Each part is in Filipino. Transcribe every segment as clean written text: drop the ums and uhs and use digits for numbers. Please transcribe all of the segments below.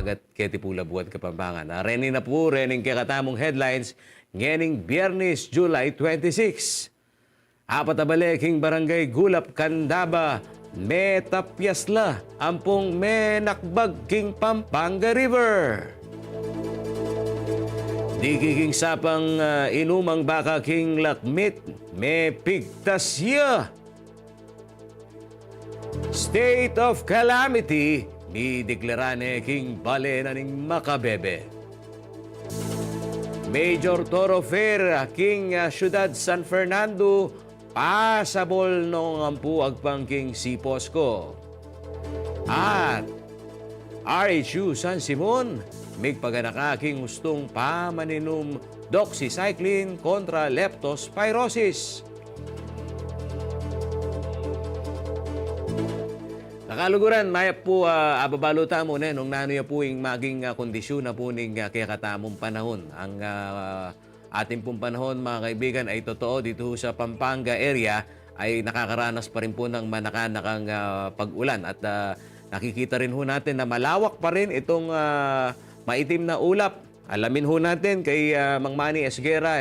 habagat keti pula buwan Kapampangan. Rening na po, rening kakatamong headlines ngening Biyernes, July 26. Apat na baliking barangay Gulap, Candaba, metapyasla, ampong menakbag king Pampanga River. Digiging sapang inumang baka king lakmit, may pigtasya. State of calamity, ni deklarane king balena ning Makabebe. Major thoroughfare king Ciudad San Fernando, pasabol nung ampu agpang king Siposco. At RHU San Simon, migpaganakaking gustong pamaninum doxycycline kontra leptospirosis. Nakaluguran, maya po ababaluta mo na nung nanoya po yung maging kondisyon na po ning kaya katamong panahon. Ang ating pong panahon, mga kaibigan, ay totoo dito sa Pampanga area ay nakakaranas pa rin po ng manakanakang pag-ulan. At nakikita rin ho natin na malawak pa rin itong maitim na ulap. Alamin ho natin kay Mang Manny Esguera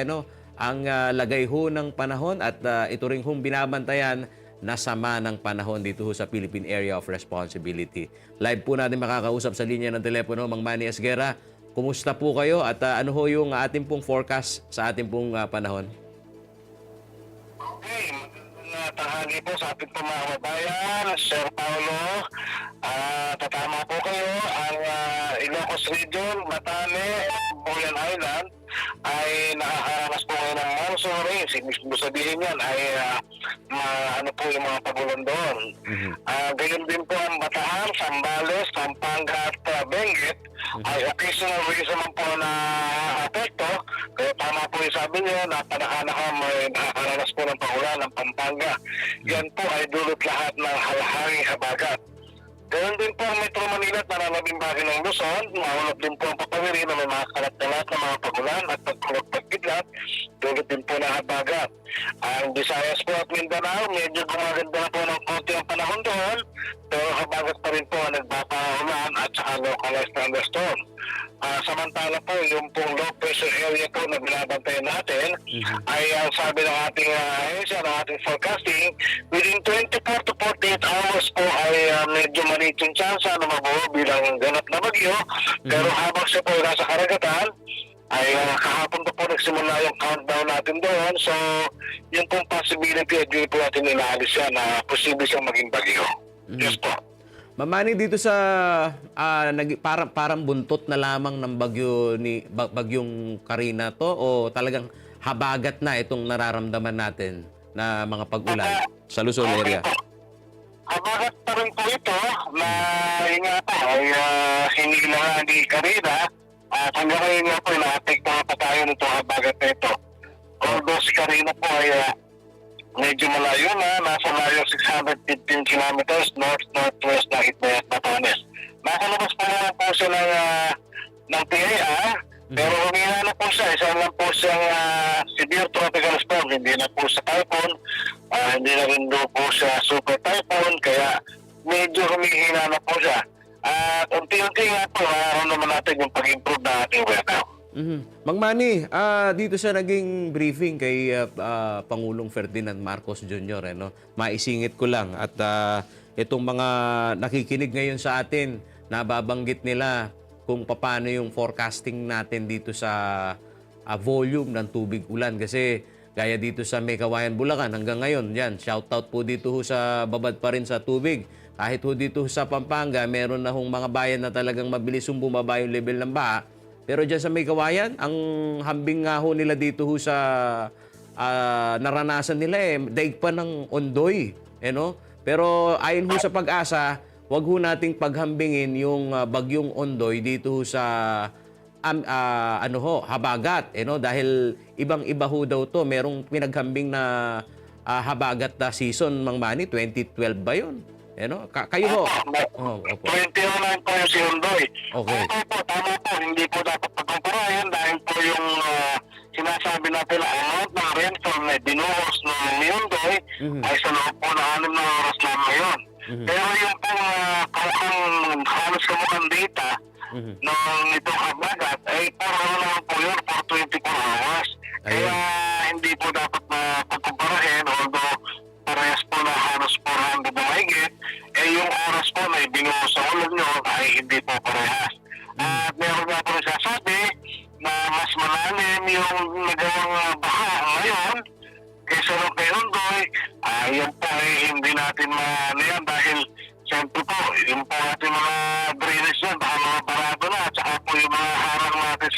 ang lagay ho ng panahon at ito rin hong binabantayan na sama ng panahon dito sa Philippine Area of Responsibility. Live po natin makakausap sa linya ng telepono, Mang Manny Esguera. Kumusta po kayo at ano ho yung ating pong forecast sa ating pong panahon? Okay, magandang tanghali po sa ating mga kababayan, Sir Paulo. Tatama po kayo, ang Ilocos Region, Batane, Boyan Island ay nakakaranas po ngayon ng monsoon rains. Ibig sabihin yan ay ano po yung mga pagulan doon. Gayon din po ang Bataan, Zambales, Pampanga at Benguet ay occasional rains naman po na apekto. Kaya tama po yung sabi niyo na panakanaka may nakakaranas po ng pagulan ng Pampanga. Yan po ay dulot lahat ng halahanging habagat. Gayon din po ang Metro Manila at nalalabing bagay ng Luzon. Maulap din po ang papawiri na may mga kalat-kalat na mga pagulan at pagkulog-pagkidlat. Dulot din po ng habagat. Ang Visayas po at Mindanao, medyo gumaganda na po ng konti ang panahon doon. Pero habagat pa rin po ang nagpapaulan at saka localized thunderstorm. Samantala po, yung pong low pressure area po na binabantayan natin ay ang sabi ng ating ahensya, ng ating forecasting, within 24 to 48 hours po ay medyo maliit yung chance na mabuo bilang ganap na bagyo. Pero habang siya po nasa karagatan, ay kahapon po nagsimula yung countdown natin doon. So, yung pong possibility ay di po natin inaalis yan na posible siyang maging bagyo. Yes po. Mamani, dito sa parang buntot na lamang ng bagyong Karina to o talagang habagat na itong nararamdaman natin na mga pag-ulan sa Luzon area? Habagat pa rin po ito na ingata ay hindi lang ni Karina at hanggang ngayon nga po na-apektuhan pa tayo nito habagat na ito. Although si Karina po ay medyo malayo na, nasa layo 615 kilometers north-northwest ng Itbayat, Batanes. Nakalabas pa naman po siya ng PIA, pero humina na po siya. Isa lang po siyang severe tropical storm. Hindi na po siya typhoon, hindi na rin po siya super typhoon, kaya medyo humihina na po siya. At unti-unti nga po, naroon naman natin yung pag-improve na ating weather. Mang Manny, dito sa naging briefing kay Pangulong Ferdinand Marcos Jr., maisingit ko lang at itong mga nakikinig ngayon sa atin, nababanggit nila kung paano yung forecasting natin dito sa volume ng tubig ulan. Kasi gaya dito sa Mekawayan, Bulacan, hanggang ngayon, yan, shoutout po dito sa babad pa rin sa tubig. Kahit ho dito sa Pampanga, meron na hong mga bayan na talagang mabilis bumaba yung level ng baha. Pero dyan sa Mekawayan, ang hambing nga ho nila dito ho sa naranasan nila daig pa ng ondoy. Pero ayon ho sa Pag-asa, wag ho nating paghambingin yung bagyong ondoy dito ho sa habagat. Dahil ibang-iba ho daw to. Merong pinaghambing na habagat na season, Mang Manny, 2012 ba yun? Kayo ho? Opo. 2009 po yung si Hondoy. Okay. Opo, tama po. Hindi po dapat pagkumparayan dahil po yung sinasabi natin na amount ng rainfall na binuhos ng Hondoy ay sa loob po na 6 na oras lang ngayon. Pero yung pong halos kamukhang data ng itong habagat ay puro naman po yun for 24 hours. Kaya hindi po dapat na pagkumparahin, although parehas po na halos 400 na mahigit, yung oras po na ibinuhos sa ulo nyo ay hindi po parehas. At meron nga po nagsasabi na mas malalim yung nagawang baha ngayon kaysa nung kay Ondoy. Yan po ay hindi natin yan dahil siyempre po, yung po natin mga drainage yan, baka mga barado na, at saka po yung mga harang natin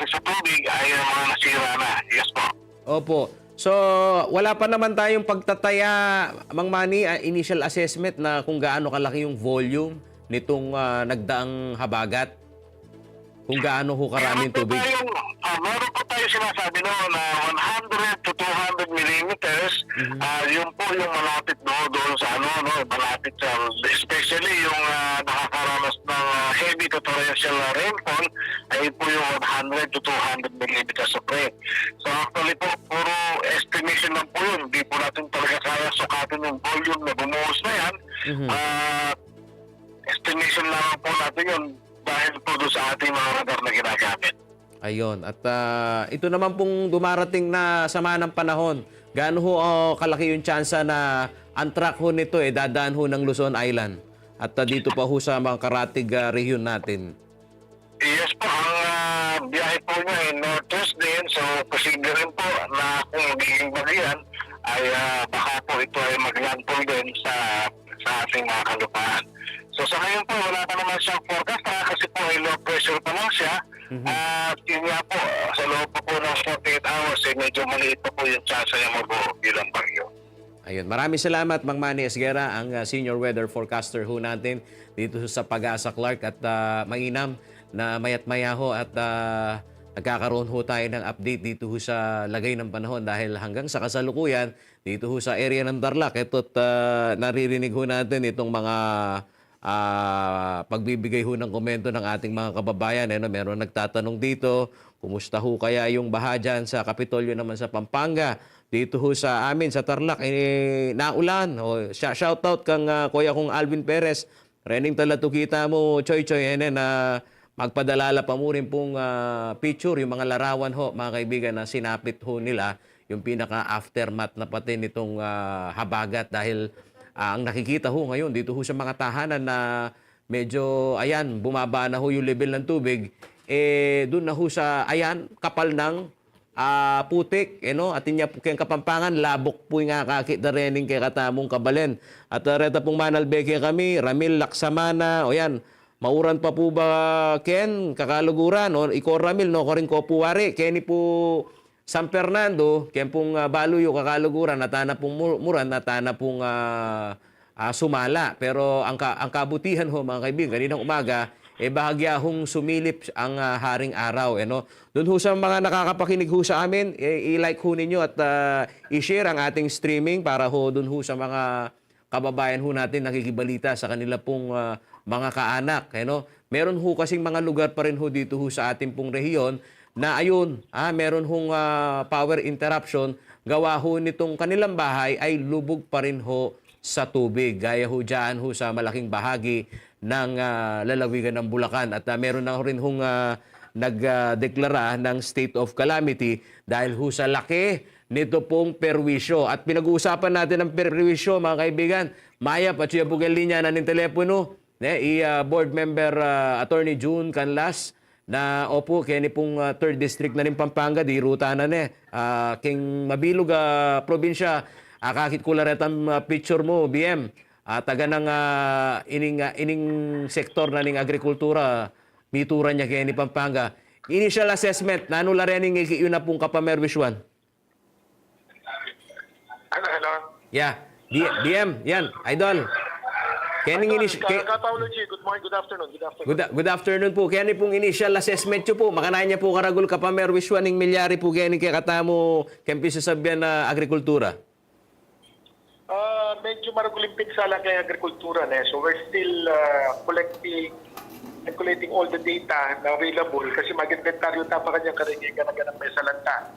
sa tubig ay mga nasira na. Yes po. Opo. So, wala pa naman tayong pagtataya, Mang Manny, initial assessment na kung gaano kalaki yung volume nitong nagdaang habagat? Kung gaano ho karami yung tubig? Meron po tayo sinasabi noon na 100 to 200 millimeters. Yun po yung malapit doon sa malapit sa, especially yung nakakaranas ng heavy to torrential rainfall, ay po yung 100 to 200 millimeters of rain. So actually po, puro estimation lang po yun. Hindi po natin talaga kaya sukatin yung volume na bumuhos na yan. Estimation lang po natin yun dahil po doon sa ating mga radar na ginagamit. Ayun. At ito naman pong dumarating na sama ng panahon. Gaano ho kalaki yung tsansa na ang track ho nito dadaan ho ng Luzon Island? At dito pa ho sa mga karatig region natin. Yes po, ang biyahe po niya ay northwest din. So posible rin po na kung magiging bagyan ay baka po ito ay maglandfall din sa ating mga kalupaan. So sa ngayon po, wala pa naman siyang forecast kasi po ay low pressure pa lang siya. At yun nga po, sa loob po ng 48 hours, medyo maliit pa po yung chance niya mag-o bilang bagyo. Ayun. Maraming salamat, Mang Manny Esguera, ang senior weather forecaster ho natin dito sa Pag-asa Clark. At mainam na mayat maya ho at nagkakaroon ho tayo ng update dito ho sa lagay ng panahon dahil hanggang sa kasalukuyan dito ho sa area ng Tarlac. Ito't naririnig ho natin itong mga pagbibigay ho ng komento ng ating mga kababayan. Meron nagtatanong dito, kumusta ho kaya yung baha dyan sa Kapitolyo naman sa Pampanga? Dito ho sa amin, sa Tarlac, naulan. Shoutout kang kuya kong Alvin Perez. Rening talatukita mo, Choy Choy, na magpadalala pa mo rin pong picture, yung mga larawan ho, mga kaibigan, na sinapit ho nila, yung pinaka-aftermath na pati nitong habagat dahil ang nakikita ho ngayon dito ho sa mga tahanan na medyo, bumaba na ho yung level ng tubig, doon na ho sa, kapal ng putik, atin niya po kayong Kapampangan, labok po nga kakita rening kay katamong kabalen. At reta pong manalbeke kami, Ramil Laksamana, mauran pa po ba, Ken, kakaluguran, iko Ramil, ko rin ko puwari, Kenny po San Fernando, kaya pong Baluyo, kakaluguran, natana pong Muran, natana pong sumala. Pero ang kabutihan ho, mga kaibigan, kaninang umaga, bahagya hong sumilip ang haring araw. Doon ho sa mga nakakapakinig ho sa amin, i-like ho ninyo at i-share ang ating streaming para ho doon ho sa mga kababayan ho natin nakikibalita sa kanila pong mga kaanak. Meron ho kasing mga lugar pa rin ho dito ho sa ating pong rehiyon na meron hong power interruption, gawa ho nitong kanilang bahay ay lubog pa rin ho sa tubig. Gaya ho dyan ho sa malaking bahagi ng lalawigan ng Bulacan. At meron na rin hong nagdeklara ng state of calamity dahil ho sa laki nito pong perwisyo. At pinag-uusapan natin ang perwisyo, mga kaibigan. Maya, patsiya po linya na ng telepono. Board member Attorney June Canlas, na opo, kaya ni pong 3rd District na rin Pampanga, di ruta na king mabilog probinsya, kakit ko laret ang picture mo, BM, taga ng ining sektor na ning agrikultura, bituran niya kaya ni Pampanga. Initial assessment, nano la rin yun na pong Kapamerwiswan? Hello? Yeah, BM, yan, idol. Good morning, good afternoon. Good afternoon po. Kaya ni pong initial assessment nyo po, makanayan niya po karagul Kapamerwiswan ng milyari po kaya ni kaya katamo kempis sa sabihan na agrikultura. Medyo maragulimpik sa lang kay agrikultura. So we're still collecting all the data na available kasi mag-inventaryo ta pa kanya karingigan na ganang may salanta.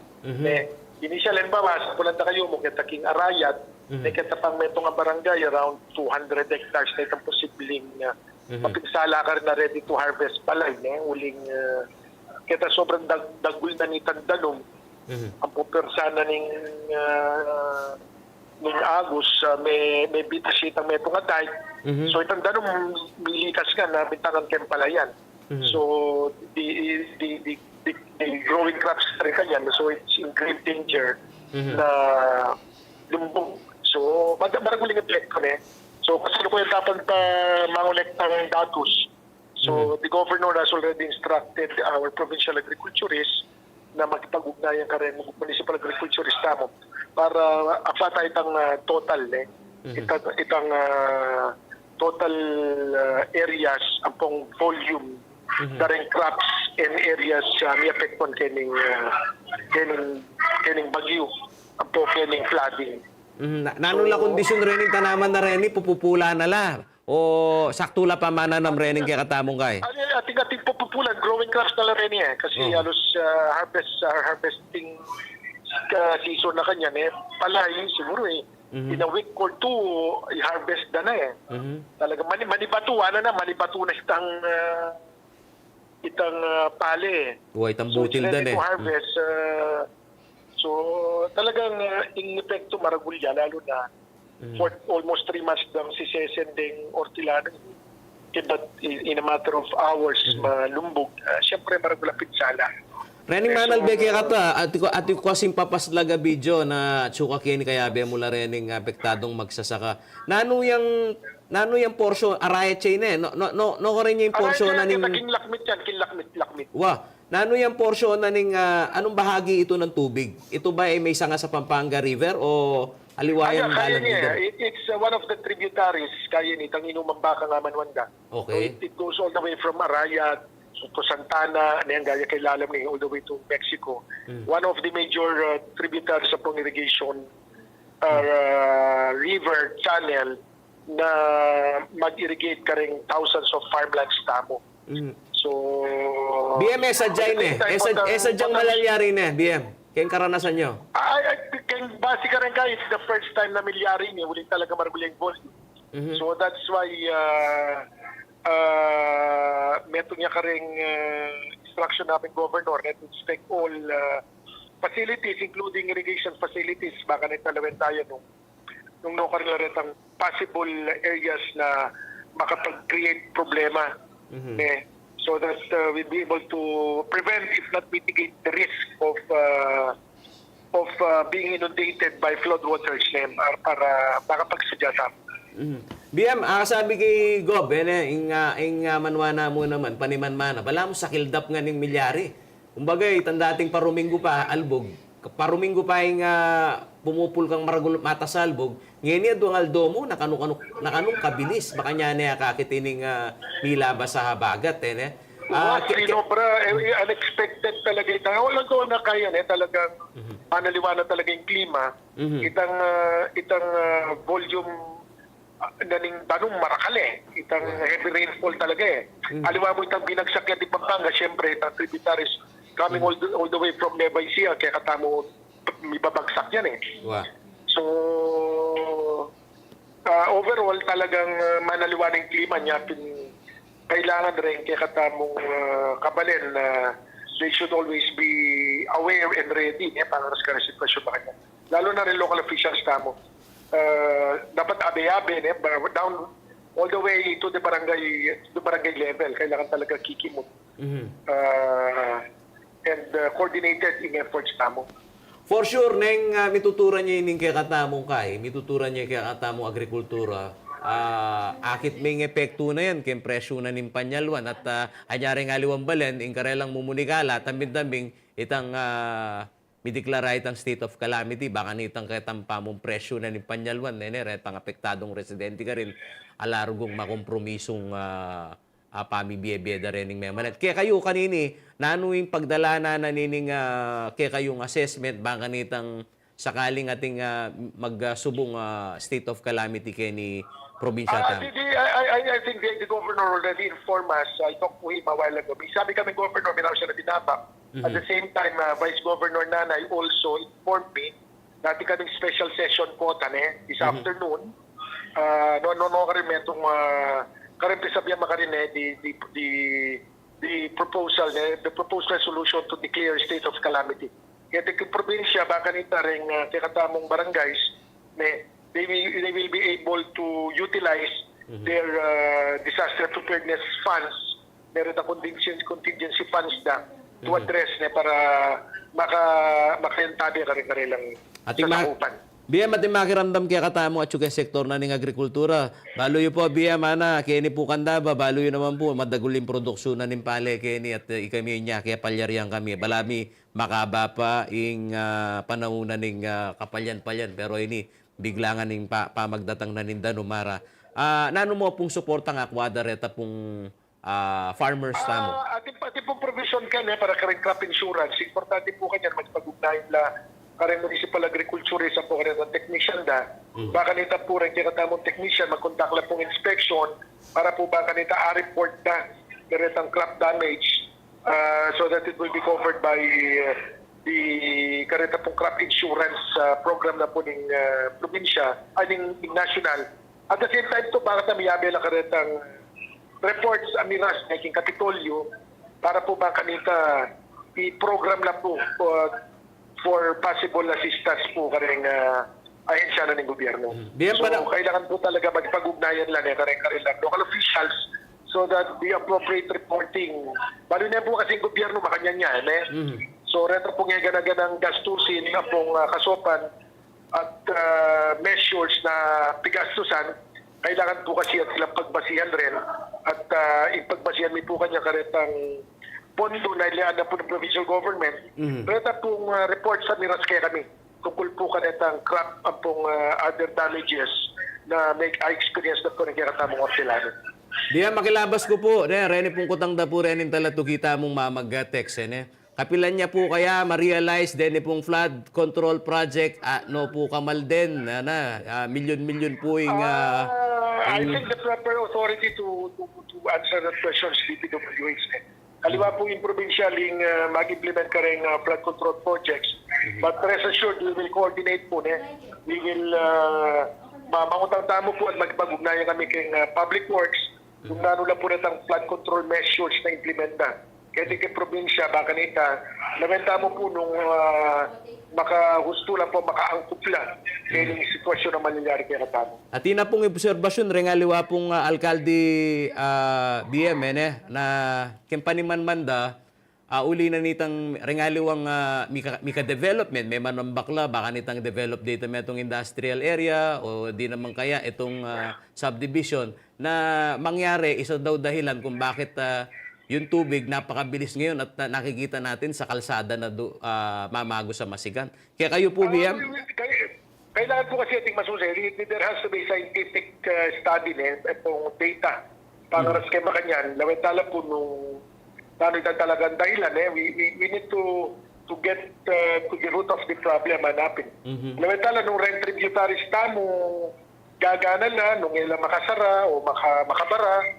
Initial and bawas, kulanta kayo mo kita king arayat, kita pang metong nga barangay around 200 hectares na itong posibleng Mapinsala ka rin na ready to harvest palay. Uling, kita sobrang dagul na ni Tandalong. Ang pupersana ning Agus, may bitasitang may pungatay. So itang Tandalong milikas nga na bintangan kayong palayan. So the growing crops rin kanyan. So it's in great danger na lumbong. So maraguling epekto So kasalukuyan dapat pa mangolekta ng datos. So the governor has already instructed our provincial agriculturists na makipag-ugnayan ka rin municipal agriculturist tamo para apata itang total itang total areas ampong volume daring crops and areas may apekton kening bagyo ampo kening flooding. Nanong la kondisyon rening tanaman na reni pupupula na la o saktula pa mana nam rening kaya katamong kay. Ating pupupulan growing crops na lang rin kasi halos harvesting season na kanya palay siguro in a week or two i-harvest na talaga manibatuan na itang pale. Itang butil so, dan to harvest so talagang in epekto maragulya lalo na for almost 3 months dang si sesending ortilano in a matter of hours malumbog. Siyempre maragula pinsala. Rening manalbe kaya kata ati ko kasing papaslaga video na tsuka kini kaya be mula rening apektadong magsasaka. Nano yang portion araya chain no ko rin yung portion na ning kinlakmit. Wa, nano yung portion na ning anong bahagi ito ng tubig? Ito ba ay may sanga sa Pampanga River o aliwayan dalan dito? It's one of the tributaries kaya ni tang Inumang Baka nga Manwanda. Okay. So it goes all the way from Arayat to Santana, niyang gaya kay Lalam all the way to Mexico. One of the major tributaries sa pong irrigation river channel na mag-irrigate ka rin thousands of farmlands tamo. So BM esa dyan esa dyang malalyari BM. Kayong karanasan nyo? Kayong base ka rin kayo, it's the first time na milyari niya, ulit talaga maraguleng volume. So that's why metong niya ka rin instruction namin governor na to inspect all facilities, including irrigation facilities, baka nagtalawin tayo nung nakarila rin ang possible areas na makapag-create problema. So that we'll be able to prevent, if not mitigate, the risk of being inundated by floodwaters para makapagsudyatan. BM, sabi kay Gob, ing manwana mo naman, panimanmana, bala mo sa kildap nga ning milyari. Kumbaga, tandating paruminggo pa, albog. Paruminggo pa yung pumupul kang maragulot mata sa albog, ngayon doon aldomo, nakanong kabilis. Baka niya niya kakitining nilabas sa habagat. Unexpected talaga ito. Walang doon na kaya talagang panaliwana talaga yung klima. Itang volume naning tanong marakale. Itang heavy rainfall talaga Aliwa mo itang binagsak yan di Pampanga, syempre itang tributaries coming all the way from Nueva Ecija, kaya katamo may babagsak yan Wow. So overall talagang manaliwana yung klima niya. Kailangan rin kaya katamong kabalin na they should always be aware and ready para sa kanang sitwasyon ba kanya. Lalo na rin local officials tamo. Dapat abe-abe down all the way to the barangay level. Kailangan talaga kikimot. And coordinated in efforts tamo. For sure, neng mituturan niya yung kaya katamong mituturan niya kaya katamong agrikultura, akit may epekto na yan, kaya presyo na ning panyalwan at anyari nga liwang balen, ing karelang mumunikala, tambing-tambing, itang mideklara itang state of calamity, baka nitang katampamong presyo na ning panyalwan, retang apektadong residente ka rin, alarugong makompromisong pamibiyebiyeda rin ng memanet. Kaya kayo kanini, nanuing pagdala na nanining kaya kayong assessment, baka nitang sakaling ating magsubong state of calamity kay ni probinsya I think the governor already informed us. I talked to him a while ago. Sabi kami governor, minaw siya na binaba. At the same time, Vice Governor Nanay also informed me na ating kaming special session po this afternoon. No ka rin metong karin sabihan makarine the proposal resolution to declare state of calamity. Kaya yung probinsya baka nita ring tikatamong barangays they will be able to utilize their disaster preparedness funds, meron na contingency funds na to address para makayantabi kanilang sasakupan. Biya mating makiramdam kaya katamo at yung sektor na ng agrikultura. Balo yun po, biya mana, kaya ni po kandaba, balo yun naman po, madaguling produksyon na ng pale, kaya ni at ikami niya, kaya palyarihan kami. Balami, makaba pa yung panauna ng kapalyan-palyan, pero ini, biglangan ng pamagdatang na ng Danumara. Nano mo pong suporta nga, kwadareta pong farmers tamo? Ating pong provision ka para karing crop insurance, importante po kanyan, magpag-ugnayin la kareng municipal agriculturist po kareng technician da. Baka nita po rin kikatamong technician, magkontak lang pong inspection para po baka nita report na karetang crop damage so that it will be covered by the kareta pong crop insurance program na po ng probinsya, ng national. At the same time to baka tamiyabi lang karetang reports amiras making Kapitolyo para po baka nita i-program lang po for possible assistance po kareng ahensya na ng gobyerno. So, kailangan po talaga magpag-ugnayan lang kareng local officials so that the appropriate reporting, balo na po kasi gobyerno makanyan niya. So, reto po nga ganaganang gastusin na pong kasopan at measures na pigastusan, kailangan po kasi at silang pagbasihan rin at ipagbasihan mi po kanya karetang pondo na ilaan na po ng provincial government. Reta pong report sa miras kaya kami. Tungkol po kanetang crop ang pong other damages na may experience na po ng kiratamong orsilano. Diyan makilabas ko po. Rene pong kutang da po rin talato kita mong mamagatex. Kapilan niya po kaya ma-realize din pong flood control project no po kamal din milyon-milyon po yung I think the proper authority to answer that question is DPWH. Kaliwa po yung provincialing mag-implement ka rin flood control projects. But rest assured, we will coordinate po. We will mangutang tamo po at magpag-ugnayan kami kay Public Works kung nano lang po natang flood control measures na implement na. Kaya di kay probinsya, baka nita, lamenta mo po nung makahusto lang po, makaangkup lang kaya yung sitwasyon na mangyayari kaya katamo. At ina pong obserbasyon, rengaliwa pong alkalde BM na kempaniman manda, uli na nitang rengaliwang mika development, may manambakla, baka nitang develop dito may itong industrial area o di naman kaya itong subdivision na mangyari, isa daw dahilan kung bakit yung tubig napakabilis ngayon at nakikita natin sa kalsada na mamago sa Masigan. Kaya kayo po, BM? Kailangan po kasi ating masusay. There has to be scientific study itong data. Para kay Makanyan, lawetala po nung talagang dahilan. We need to get to the root of the problem hanapin. Lawetala nung rent tributaries tamo gagana na, nung ilang makasara o makabara,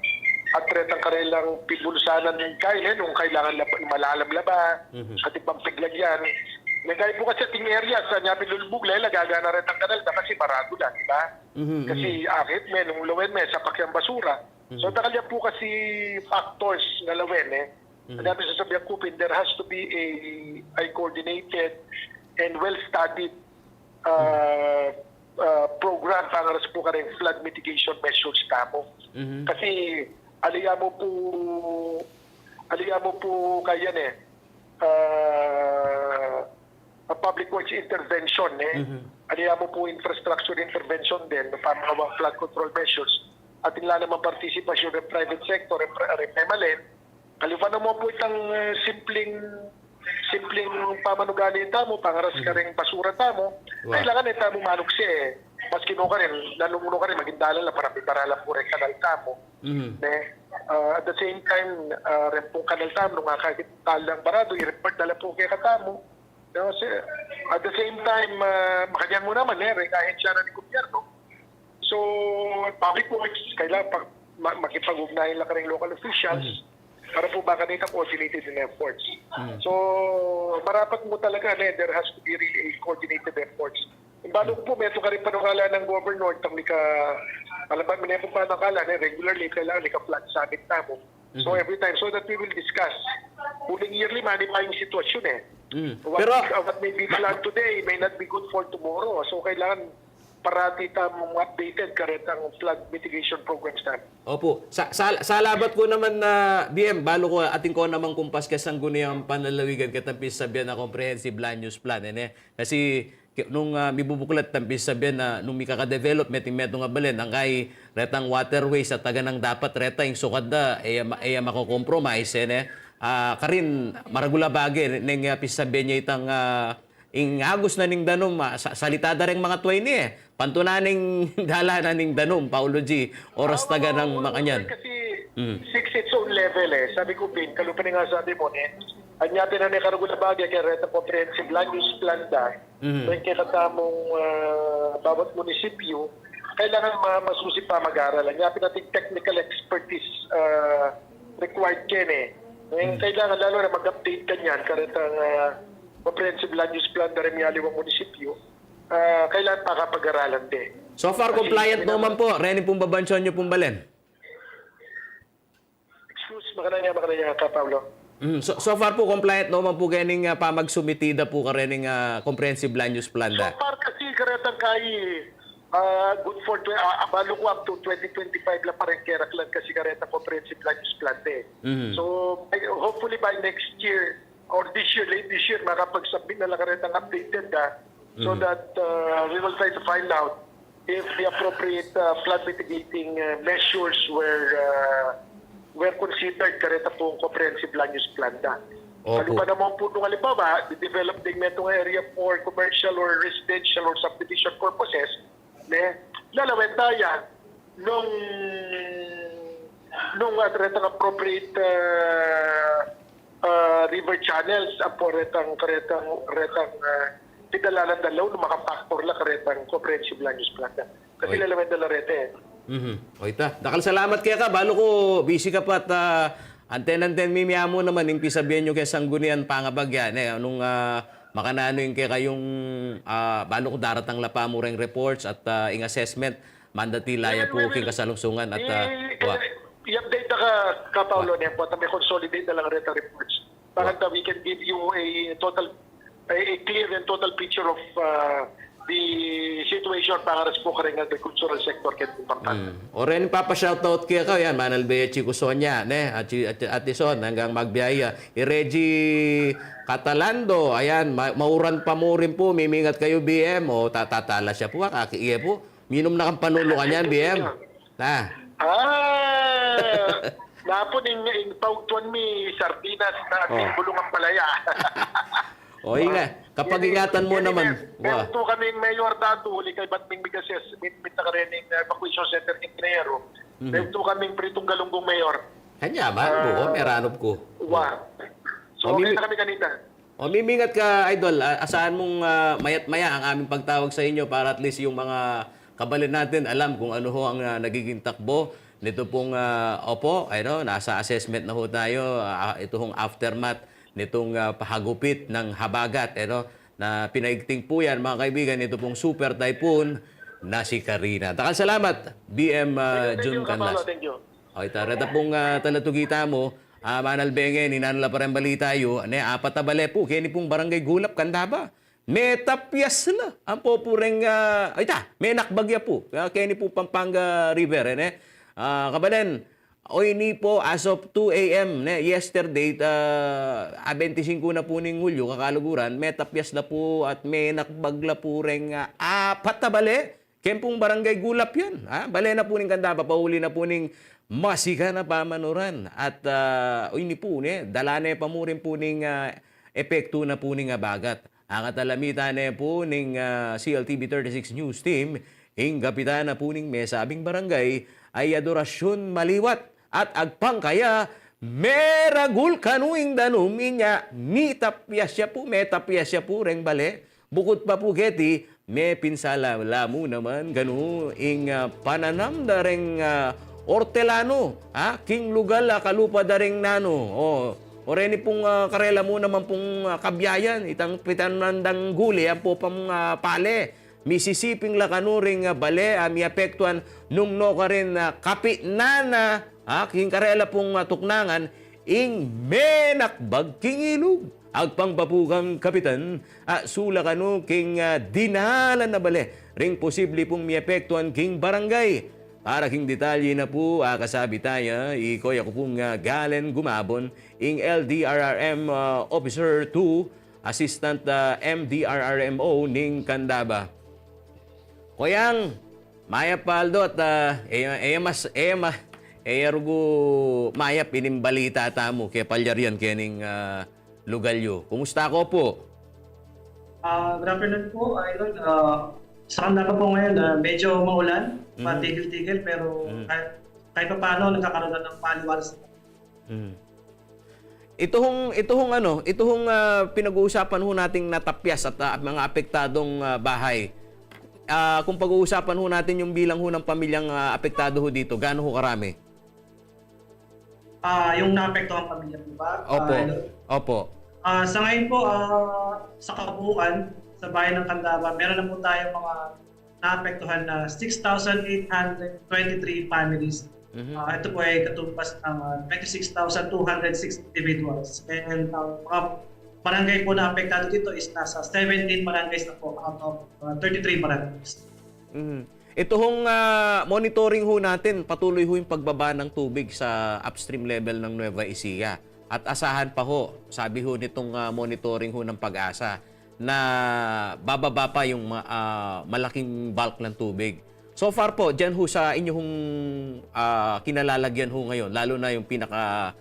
at retang karelang pibulsanan ng kain, nung kailangan malalam laba, at ipampiglag yan. Nagay po kasi ating area sa Nyabi Lulbog, gagana retang kanal na kasi marado lang, di ba? Kasi akit nung lawen sa pakyang basura. So takalya po kasi factors na lawen Nabi sa sabihan kupin, there has to be a coordinated and well-studied program para sa po ka rin flood mitigation measures tamo. Kasi aliya mo po kaya public works intervention aliya mo po infrastructure intervention din para mga flood control measures at nila naman participation ng private sector malin kaliwa na mo po itang simpleng pamanugali tamo pangaras ka rin basura tamo kailangan tamo manukse maski no ka rin, nanumuno ka rin, maging dalala para pitaralan po rin kanal tamo. At the same time, rin po kanal tamo, nung kakakit talang barado, i-report dala po kay katamo. At the same time, makanyan mo naman, kahit siya na ni gobyerno. So, public works, kailangan makipag-ugnayan lang ka rin local officials para po baka nita coordinated in efforts. So, marapat mo talaga, there has to be really coordinated efforts. Balo po, meto ka rin panungala ng governor, alam ba, may po pa nakala, regularly, kailangan ika-flat sa amin tamo. So every time, so that we will discuss. Huling yearly, mani pa yung sitwasyon eh. What may be planned today may not be good for tomorrow. So kailangan parati tamong updated karet ang flood mitigation programs namin. Opo. Sa labat ko naman na BM, balo ko ating ko namang kumpas kasang guniyang panlalawigan katampis sabihan na comprehensive land use plan. Kasi nung mibubuklat tampis sabihan na nung mikaka-develop meting-metong nga balen ang kay retang waterways at taga nang dapat reta yung sukad da ay mako-compromise karin maragula bagay ning pisabihan niya itang ing agos na ning danom salitada ring mga tuway ni pantunaning dalanan ning danom Paulo G oras taga ng makanyan kasi six its own level eh. Sabi ko Bin, kalupan nga sabi mo anyate na ni karugula bagay kay reta comprehensive land use plan da. Kaya katamong bawat munisipyo kailangan masusi pa mag-aral. Anyate natin technical expertise required kene. Kailangan lalo na mag-update kanyan karetang comprehensive land use plan da rin yaliwang munisipyo. Kailangan pa kapag-aralan din. So far compliant naman po Reni pong babansyon nyo pong balen. Makananya ka Pablo. So far po compliant naman po ganing pamagsumitida po ka rin comprehensive land use plan da. So far kasi karetang kay good for abalo ko up to 2025 la pa rin keraklan kasi kareta comprehensive land use plan de. So hopefully by next year or late this year makapag-submit na lang karetang updated so that we will try to find out if the appropriate flood mitigating measures were considered kareta pong comprehensive land use plan da. Ano pa naman po nung halimbawa, develop din metong area for commercial or residential or subdivision purposes, lalawin tayo nung karetang appropriate river channels po karetang tidalalan dalaw nung makapaktor la karetang comprehensive land use plan da. Kasi lalawin dala rete Oita. Dakal salamat kaya ka. Balo ko, busy ka pa at anten-anten mimya mo naman yung pisabihan nyo kaya sanggunian pangabagyan. Anong makanano yung kaya kayong balo ko daratang lapa mo rin reports at ing assessment mandatilaya po king kasalungsungan at i-update ka Paulo niya po at may consolidate na lang rin reports. Para we can give you a clear and total picture of the situation para sa po ka rin agricultural sector kaya importante. O rin papa-shoutout kaya ka yan, Manal Bea Chico Sonia, at Ison, hanggang magbiyaya. Reggie Catalando, ayan, mauran pa mo rin po, mimingat kayo BM, o tatatala siya po, kakiiya po. Minom na kang panulukan yan, BM. Napon in pautuan mi sardinas na ating bulungang palaya. O nga, kapag ingatan mo naman. Meron to kaming mayor dato, huli kay Batming Bigases, mit na ka rin yung evacuation center in Pinero. Meron to kaming pritong galunggong mayor. Kanya ba? Meranop ko. So, okay na kami kanina. O mimingat ka, Idol. Asahan mong mayat-maya ang aming pagtawag sa inyo para at least yung mga kabalin natin alam kung ano ho ang nagiging takbo. Nito pong, nasa assessment na ho tayo. Ito hong aftermath nitong pahagupit ng habagat na pinaigting po yan mga kaibigan ito pong super typhoon na si Karina. Takal salamat BM June Canlas. Okay, tarata pong talatugita mo Manal Benge ninanala pa rin balita yo apat na bale po kini pong barangay Gulap Candaba. May tapyas na ang popureng may nakbagya po kini po Pampanga River kabalen ni po as of 2 a.m. Yesterday 25 na po ning Hulyo kakaluguran may tapyas na po at may nakbagla po ring apat na bale kempong barangay Gulap yan bale na po ning Candaba pauli na po ning masika na pamanuran at ni po dala na pamurin po ning epekto na po ning bagat ang katalamitan na po ning CLTV 36 News Team kapitan na po ning may sabing barangay ay Adorasyon Maliwat at agpang kaya meragul kanuing danumin niya mitapyas siya po metapyas siya po reng bale bukod pa po geti may pinsala mo naman ing pananam da reng ortelano king lugal kalupa da reng nano o reni pong karela mo naman pong kabyayan itang pitanandang guli ang po pang pale Misisiping lakanuring bale miapektuan nung no ka rin kapi nana king karela pong tuknangan ing menakbag king ilog. Agpangbapugang kapitan, sula kanu king dinalan na bale, ring posible pong miapektuan king barangay. Para king detalye na po, kasabi tayo, ikoy ako pong Galen Gumabon, ing LDRRM Officer 2, Assistant MDRRMO ning Candaba. Koyang, Maya Paldo at rugo Maya pinimbalita tamo kaya palyarian kaya ning lugalyo. Kumusta ko po? Good afternoon po, Idol. Sa Candaba po ngayon, medyo maulan, matigil-tigil, pero kahit pa paano, nagkakaroon na ng paliwalas. Ito pinag-uusapan ho nating natapyas at mga apektadong bahay. Kung pag-uusapan ho natin yung bilang ho ng pamilyang apektado ho dito, gaano ho karami? Yung naapektuhan ang pamilya po ba? Opo. Opo. Sa ngayon po, sa kabuuan, sa bayan ng Candaba, meron na po tayo mga naapektuhan na 6,823 families. Ito po ay katumbas ng 26,206 individuals. And mga barangay po na apektado dito is nasa 17 barangays na po out of 33 barangays. Ito hong monitoring ho natin, patuloy ho yung pagbaba ng tubig sa upstream level ng Nueva Ecija. At asahan pa ho, sabi ho nitong monitoring ho ng Pag-asa, na bababa pa yung malaking bulk ng tubig. So far po, dyan ho sa inyong kinalalagyan ho ngayon, lalo na yung pinaka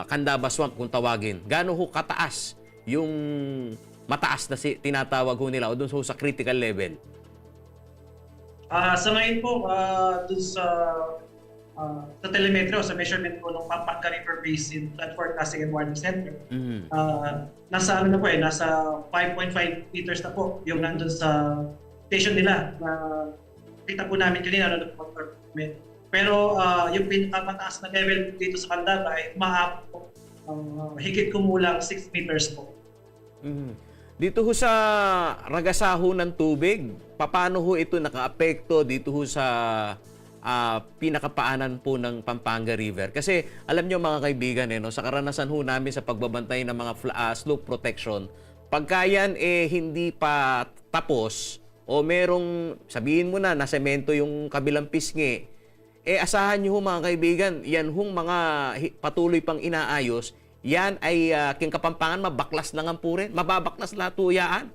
Candaba Swamp kung tawagin, gaano ho kataas yung mataas na tinatawag ho nila o dun ho sa critical level? Sa ngayon po, dun sa telemetry o sa measurement po ng Pampanga River Basin Flood Forecasting and Warning Center, nasa nasa 5.5 meters na po yung nandun sa station nila na kita po namin kanina pero yung pinakamataas na level dito sa Candaba ay umaabot po higit kumulang 6 meters po. Dito ho sa ragasaho ng tubig, paano ho ito nakaapekto dito ho sa pinakapaanan po ng Pampanga River? Kasi alam nyo mga kaibigan, sa karanasan ho namin sa pagbabantay ng mga slope protection, pagka yan hindi pa tapos o merong, sabihin mo na semento yung kabilang pisngi, asahan nyo ho mga kaibigan, yan hong mga patuloy pang inaayos, yan ay king Kapampangan mabaklas na nga po rin, mababaklas lahat tuyaan.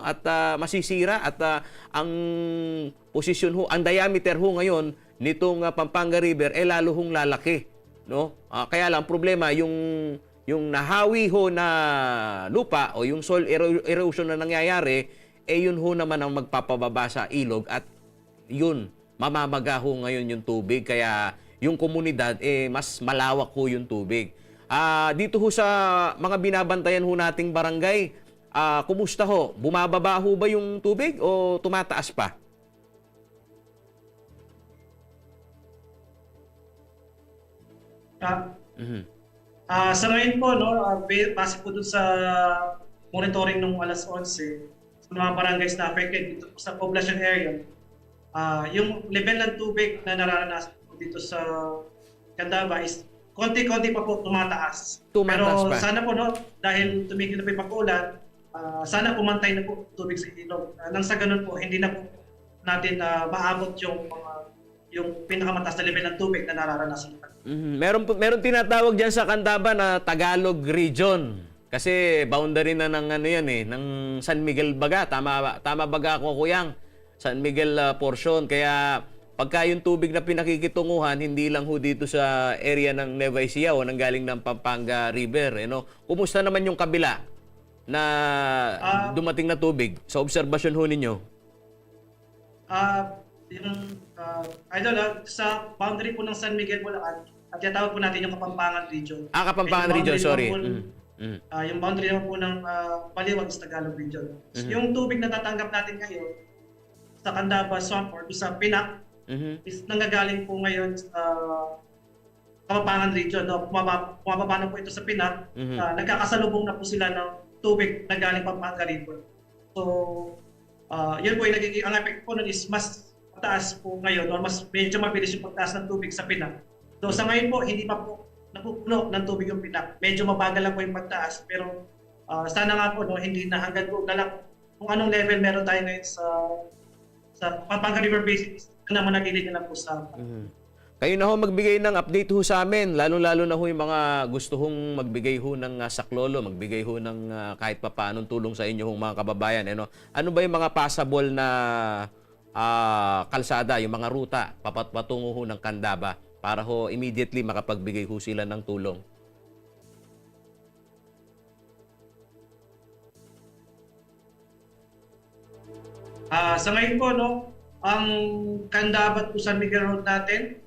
At masisira at ang posisyon ho, ang diameter ho ngayon nitong Pampanga River lalo hong lalaki, no? Kaya lang problema yung nahawi ho na lupa o yung soil erosion na nangyayari, yun ho naman ang magpapababa sa ilog at yun mamamaga ho ngayon yung tubig, kaya yung komunidad mas malawak ho yung tubig. Dito ho sa mga binabantayan ho nating barangay, kumusta ho? Bumababa ho ba yung tubig o tumataas pa? Sa ngayon po, base po dun sa monitoring nung alas 11, sa mga barangays na affected dito po sa population area, yung level ng tubig na nararanasan po dito sa Candaba is konti-konti pa po tumataas. Pero pa. sana po, dahil tumigil na po yung pag-ulan, sana pumantay na po tubig sa ilog. Nang sa ganun po, hindi na po natin maabot yung pinakamataas na level ng tubig na nararanasan. Meron tinatawag diyan sa Candaba na Tagalog Region. Kasi boundary na ng ng San Miguel baga. Tama baga ako, Kuyang. San Miguel portion. Kaya pagka yung tubig na pinakikitunguhan, hindi lang ho dito sa area ng Nueva Ecija o nanggaling ng Pampanga River. Kumusta naman yung kabila na dumating na tubig sa obserbasyon ho ninyo? Idol, sa boundary po ng San Miguel, Bulacan, at tinatawag po natin yung Kapampangan Region. Kapampangan Region, sorry. Yung boundary naman po ng Baliwag is Tagalog Region. Yung tubig na tatanggap natin ngayon sa Candaba Swamp or sa Pinak is nanggagaling po ngayon sa Kapampangan Region. Pumababa na po ito sa Pinak. Nagkakasalubong na po sila ng tubig na galing Pampanga River. So, Yun po, ang effect po nun is mas mataas po ngayon or mas medyo mabilis yung pagtaas ng tubig sa Pinak. So sa ngayon po, hindi pa po napupuno ng tubig yung Pinak. Medyo mabagal lang po yung pagtaas, pero sana nga po, no, hindi na hanggang po na lang kung anong level meron tayo ngayon sa Pampanga River Basin, na manatili na lang po sa Kayo na ho magbigay ng update ho sa amin, lalo-lalo na ho yung mga gusto hong magbigay ho ng saklolo, magbigay ho ng kahit papaanong tulong sa inyo hong mga kababayan. Ano ba yung mga passable na kalsada, yung mga ruta, patungo ho ng Candaba para ho immediately makapagbigay ho sila ng tulong? Sa ngayon po, no, ang Candaba to San Miguel Road natin,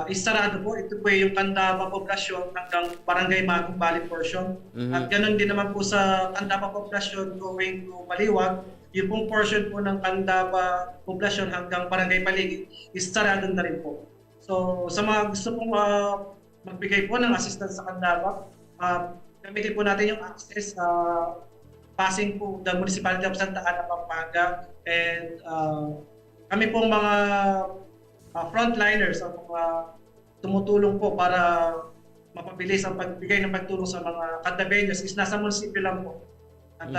is sarado po. Ito po yung Candaba Poblasyon hanggang Barangay Magong Valley portion. At ganoon din naman po sa Candaba Poblasyon going to Maliwag. Yung pong portion po ng Candaba Poblasyon hanggang Barangay Paligid is sarado na rin po. So sa mga gusto pong magbigay po ng assistance sa Candaba, gamitin po natin yung access passing po the Municipality of Santa Ana, Pampanga, and kami pong mga frontliners ang mga tumutulong po para mapabilis ang pagbigay ng pagtulong sa mga Candabeños is nasa munisipyo lang po. At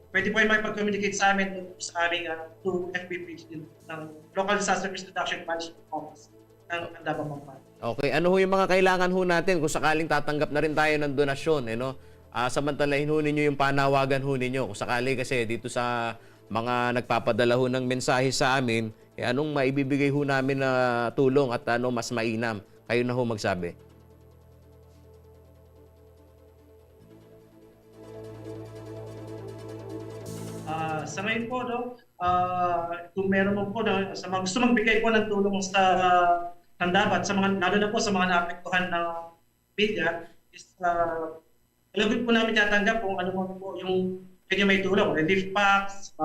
pwede po yung makipag-communicate sa amin sa aming through FB page din ng Local Disaster Risk Reduction Management Office ng Candaba, Pampanga. Okay, ano ho yung mga kailangan ho natin kung sakaling tatanggap na rin tayo ng donasyon, samantalahin ho ninyo yung panawagan ho ninyo. Kung sakali kasi dito sa mga nagpapadala ho ng mensahe sa amin, anong maibibigay ho namin na tulong at ano mas mainam? Kayo na ho magsabi. Sa ngayon po, no, kung meron mo po, no, sa mga gusto magbigay po ng tulong sa Candaba at sa mga, lalo na po sa mga naapektuhan ng media, is alagod po namin tatanggap kung ano po yung pwede may tulong, relief packs,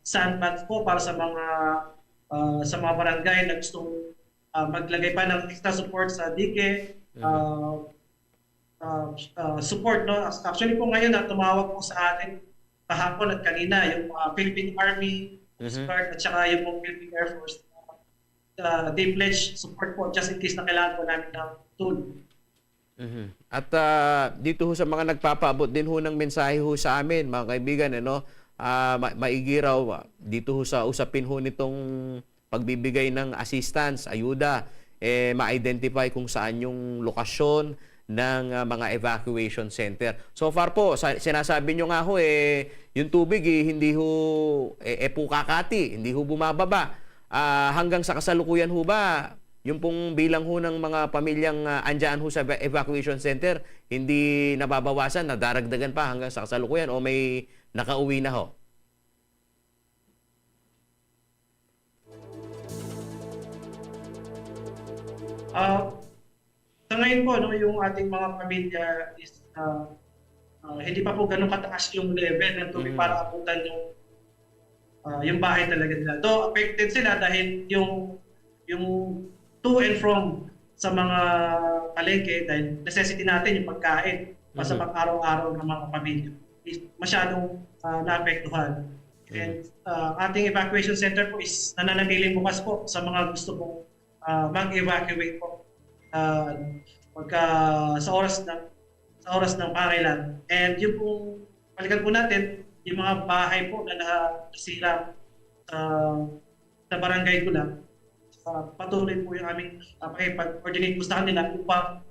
sandbags po para sa mga barangay na gustong maglagay pa ng extra support sa dike, support, no? Actually po ngayon tumawag po sa atin kahapon at kanina yung Philippine Army, Coast Guard at saka yung Philippine Air Force. They pledge support po just in case na kailangan po namin ng tulong. At dito ho sa mga nagpapaabot din ho ng mensahe ho sa amin, mga kaibigan, maigi raw dito ho sa usapin ho nitong pagbibigay ng assistance, ayuda, ma-identify kung saan yung lokasyon ng mga evacuation center. So far po, sinasabi nyo nga ho, yung tubig hindi ho pukakati, hindi ho bumababa. Hanggang sa kasalukuyan ho ba, yung pong bilang ho ng mga pamilyang andyan ho sa evacuation center, hindi nababawasan, nadaragdagan pa hanggang sa kasalukuyan o may nakauwi na ho? Sa ngayon po, no, yung ating mga pamilya is hindi pa po ganun kataas yung level ng tubig para abutan yung bahay talaga nila. Though affected sila dahil yung to and from sa mga palengke dahil necessity natin yung pagkain sa pang-araw-araw ng mga pamilya is masyadong naapektuhan. And ating evacuation center po is nananatiling bukas po sa mga gusto pong mag-evacuate po pagka sa oras ng pangailan. And yung pong balikan po natin yung mga bahay po na nasira sa barangay ko lang. Patuloy po yung aming pakipag-coordinate po sa kanila upang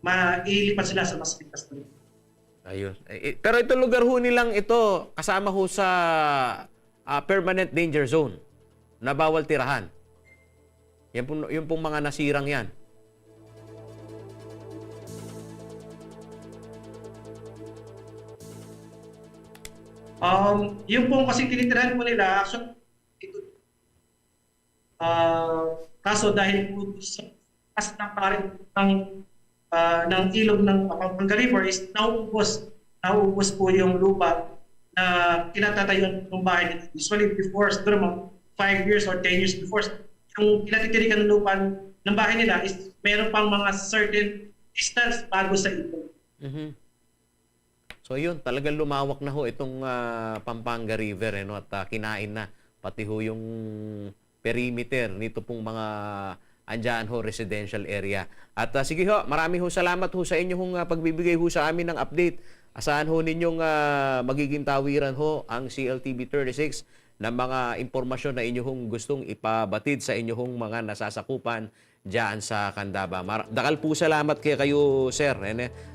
mailipat sila sa mas ligtas na rin. Ayun. Pero itong lugar ho nilang ito, kasama ho sa permanent danger zone na bawal tirahan. Yung pong mga nasirang yan. Yung pong kasi tinitirahan po nila, actually, kaso dahil po sa ng current ng ilog ng Pampanga River is nauubos po yung lupa na kinatatayuan ng bahay nila. Usually before, siguro mga 5 years or 10 years before, yung kinatitirikan ng lupa ng bahay nila is meron pang mga certain distance bago sa ilog. So yun, talagang lumawak na ho itong Pampanga River no, at kinain na pati ho yung perimeter nito pong mga andyan ho residential area. At sige ho, marami ho salamat ho sa inyo hong pagbibigay ho sa amin ng update. Asahan ho ninyong magiging tawiran ho ang CLTV 36 ng mga impormasyon na inyong gustong ipabatid sa inyong mga nasasakupan diyan sa Candaba. Dakal po salamat kay kayo, sir.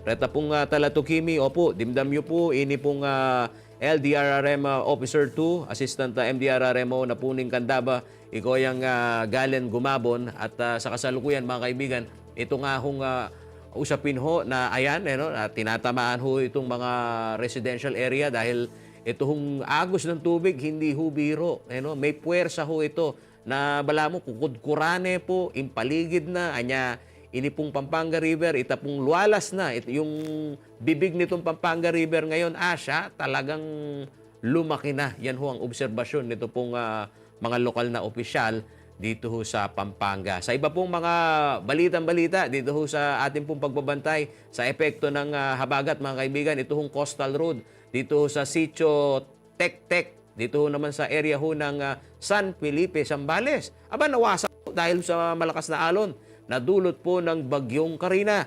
Reta pong talatukimi, opo, dimdam nyo po, ini pong LDRRM Officer 2, Assistant MDRRMO na puning Candaba, ikaw yung Galen Gumabon at sa kasalukuyan mga kaibigan, ito nga hong usapin ho na ayan, tinatamaan ho itong mga residential area dahil ito hong agos ng tubig, hindi ho biro. May puwersa ho ito na bala mo, kukudkurane po, impaligid na, anya, ini pong Pampanga River, ita pong luwalas na. Yung bibig nitong Pampanga River ngayon, siya talagang lumaki na. Yan ho ang obserbasyon nito pong mga lokal na opisyal dito ho sa Pampanga. Sa iba pong mga balitang-balita dito ho sa ating pong pagbabantay sa epekto ng habagat mga kaibigan, ito hong Coastal Road dito ho sa Sitio Tectec, dito ho naman sa area ho ng San Felipe, Zambales. Aba, nawasak dahil sa malakas na alon na dulot po ng bagyong Karina.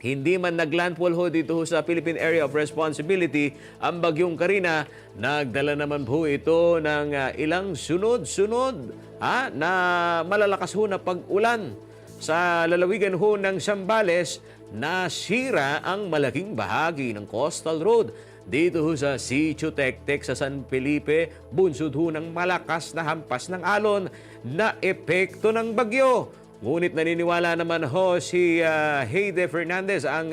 Hindi man naglandfall ho dito ho sa Philippine Area of Responsibility ang bagyong Karina, nagdala naman po ito ng ilang sunod-sunod na malalakas ho na pag-ulan. Sa lalawigan ho ng Zambales, nasira ang malaking bahagi ng Coastal Road. Dito ho sa Sitio Tectec sa San Felipe, bunsod ho ng malakas na hampas ng alon na epekto ng bagyo. Ngunit naniniwala naman ho si Heide Fernandez, ang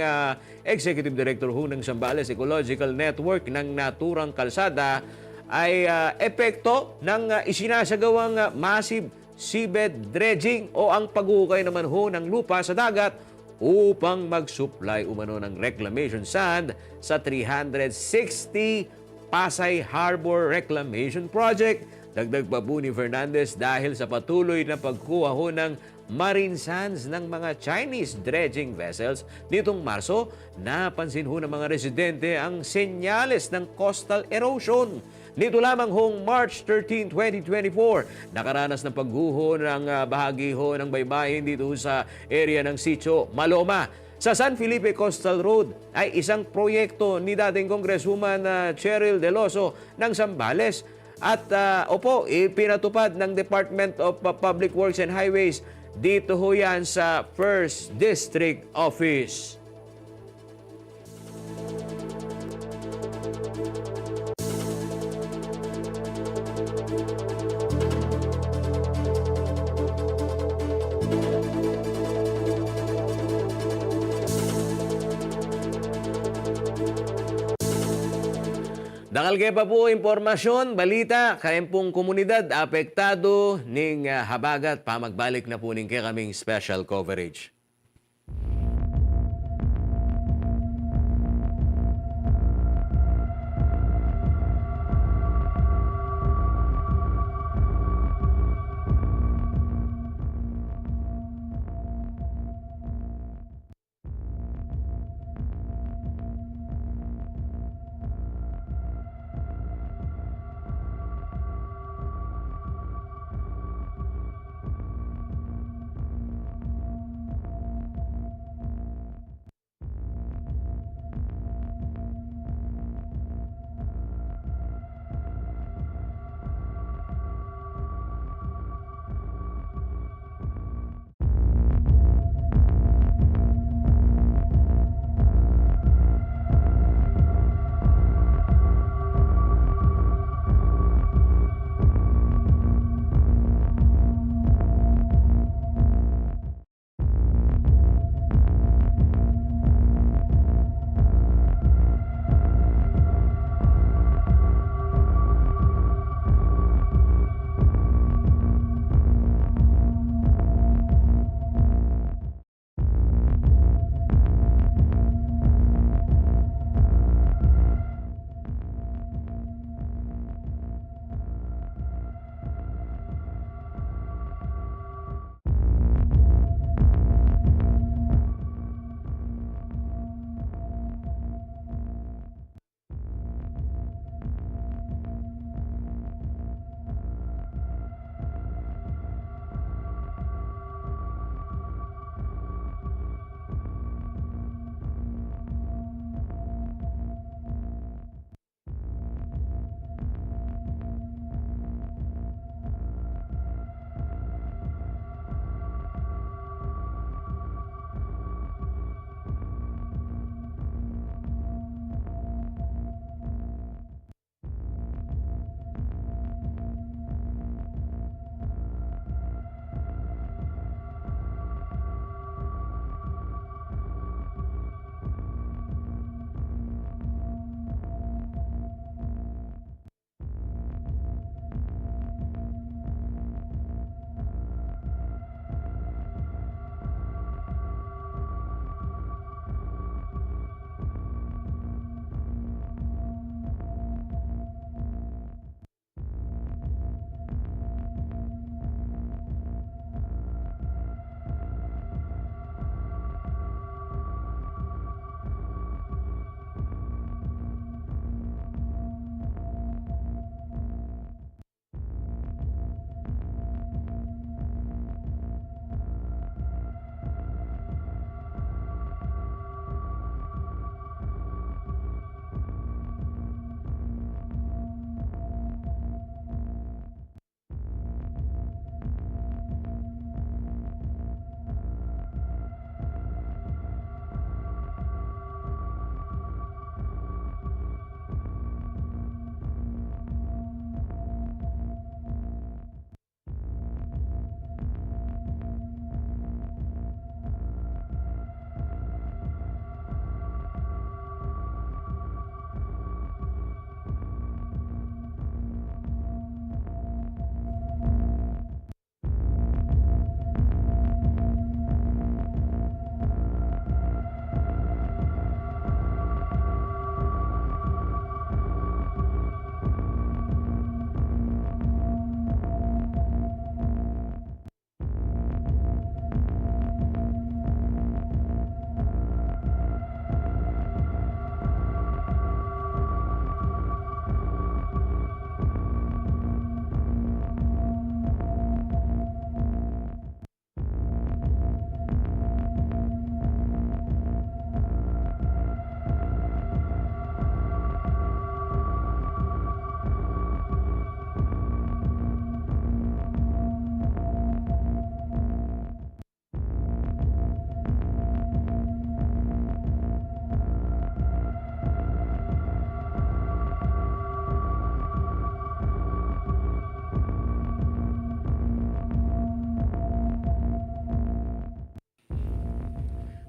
Executive Director ho ng Zambales Ecological Network ng naturang kalsada, ay epekto ng isinasagawang massive seabed dredging o ang paghukay naman ho ng lupa sa dagat upang mag-supply umano ng reclamation sand sa 360 Pasay Harbor Reclamation Project. Dagdag pa po ni Fernandez, dahil sa patuloy na pagkuha ho ng marine sands ng mga Chinese dredging vessels nitong Marso, napansin ho ng mga residente ang senyales ng coastal erosion. Nito lamang hong March 13, 2024, nakaranas ng pagguho ng bahagi ho ng baybayin dito sa area ng Sitio Maloma. Sa San Felipe Coastal Road ay isang proyekto ni dating Congresswoman Cheryl Deloso ng Zambales at ipinatupad ng Department of Public Works and Highways. Dito ho yan sa 1st District Office. Dakal kaya pa po impormasyon, balita, kayang pong komunidad apektado ning habagat, pamagbalik na po ning kaya kaming special coverage.